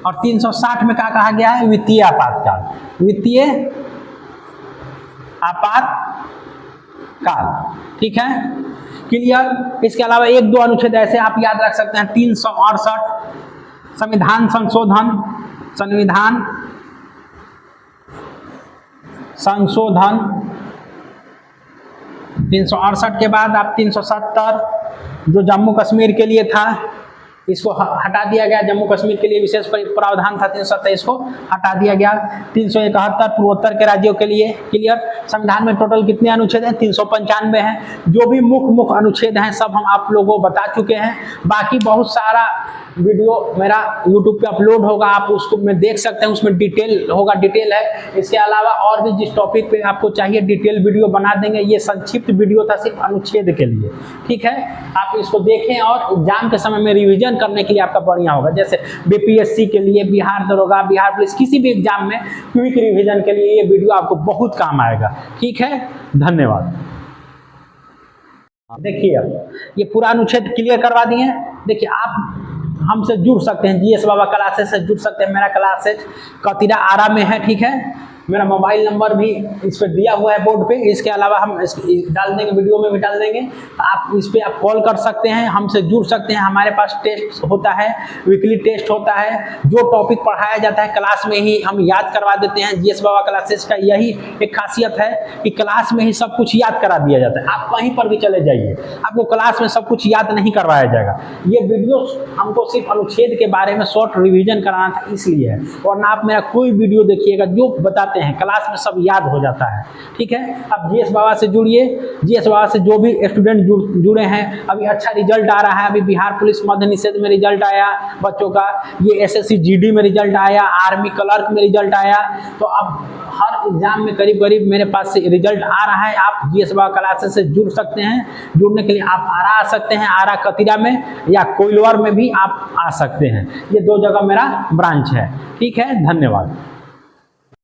और 360 में क्या कहा गया है? वित्तीय आपातकाल, वित्तीय आपातकाल। ठीक है, क्लियर। इसके अलावा 1-2 अनुच्छेद ऐसे आप याद रख सकते हैं। 368 संविधान संशोधन, 368 के बाद आप 370 जो जम्मू कश्मीर के लिए था इसको हटा दिया गया। जम्मू कश्मीर के लिए विशेष प्रावधान था, 327 को हटा दिया गया। 371 पूर्वोत्तर के राज्यों के लिए। क्लियर। संविधान में टोटल कितने अनुच्छेद हैं? 395 हैं। जो भी मुख्य अनुच्छेद हैं सब हम आप लोगों को बता चुके हैं। बाकी बहुत सारा वीडियो मेरा YouTube पे अपलोड होगा, आप उसको में देख सकते हैं, उसमें डिटेल होगा, डिटेल है। इसके अलावा और भी जिस टॉपिक पे आपको चाहिए डिटेल वीडियो बना देंगे। ये संक्षिप्त वीडियो था सिर्फ अनुच्छेद के लिए। ठीक है, आप इसको देखें और एग्जाम के समय में रिवीजन करने के लिए आपका बढ़िया होगा। जैसे BPSC के लिए, बिहार दरोगा, बिहार पुलिस, किसी भी एग्जाम में क्विक रिवीजन के लिए ये वीडियो आपको बहुत काम आएगा। ठीक है, धन्यवाद। देखिए अब ये पूरा अनुच्छेद क्लियर करवा दिए। देखिए आप हमसे जुड़ सकते हैं, GS बाबा क्लासेस से जुड़ सकते हैं। मेरा क्लासेस कतिरा आरा में है। ठीक है, मेरा मोबाइल नंबर भी इस पर दिया हुआ है बोर्ड पे। इसके अलावा हम डाल देंगे, वीडियो में भी डाल देंगे। आप इस पर आप कॉल कर सकते हैं, हमसे जुड़ सकते हैं। हमारे पास टेस्ट होता है, वीकली टेस्ट होता है। जो टॉपिक पढ़ाया जाता है क्लास में ही हम याद करवा देते हैं। GS बाबा क्लासेस का यही एक खासियत है कि क्लास में ही सब कुछ याद करा दिया जाता है। आप कहीं पर भी चले जाइए, आपको क्लास में सब कुछ याद नहीं करवाया जाएगा। ये वीडियो हमको सिर्फ अनुच्छेद के बारे में शॉर्ट रिविजन कराना था, इसलिए है। वरना आप मेरा कोई वीडियो देखिएगा, जो बताते हैं क्लास में सब याद हो जाता है। ठीक है, अब GS बाबा से जुड़िए। GS बाबा से जो भी स्टूडेंट जुड़े हैं, अभी अच्छा रिजल्ट आ रहा है। अभी बिहार पुलिस मध्य निषेध में रिजल्ट आया बच्चों का, ये SSC GD में रिजल्ट आया, आर्मी क्लर्क में रिजल्ट आया। तो अब हर एग्जाम में करीब करीब मेरे पास से रिजल्ट आ रहा है। आप GS बाबा क्लासेस से जुड़ सकते हैं। जुड़ने के लिए आप आरा आ सकते हैं, आरा कतिरा में, या कोइलवर में भी आप आ सकते हैं। ये 2 जगह मेरा ब्रांच है। ठीक है, धन्यवाद।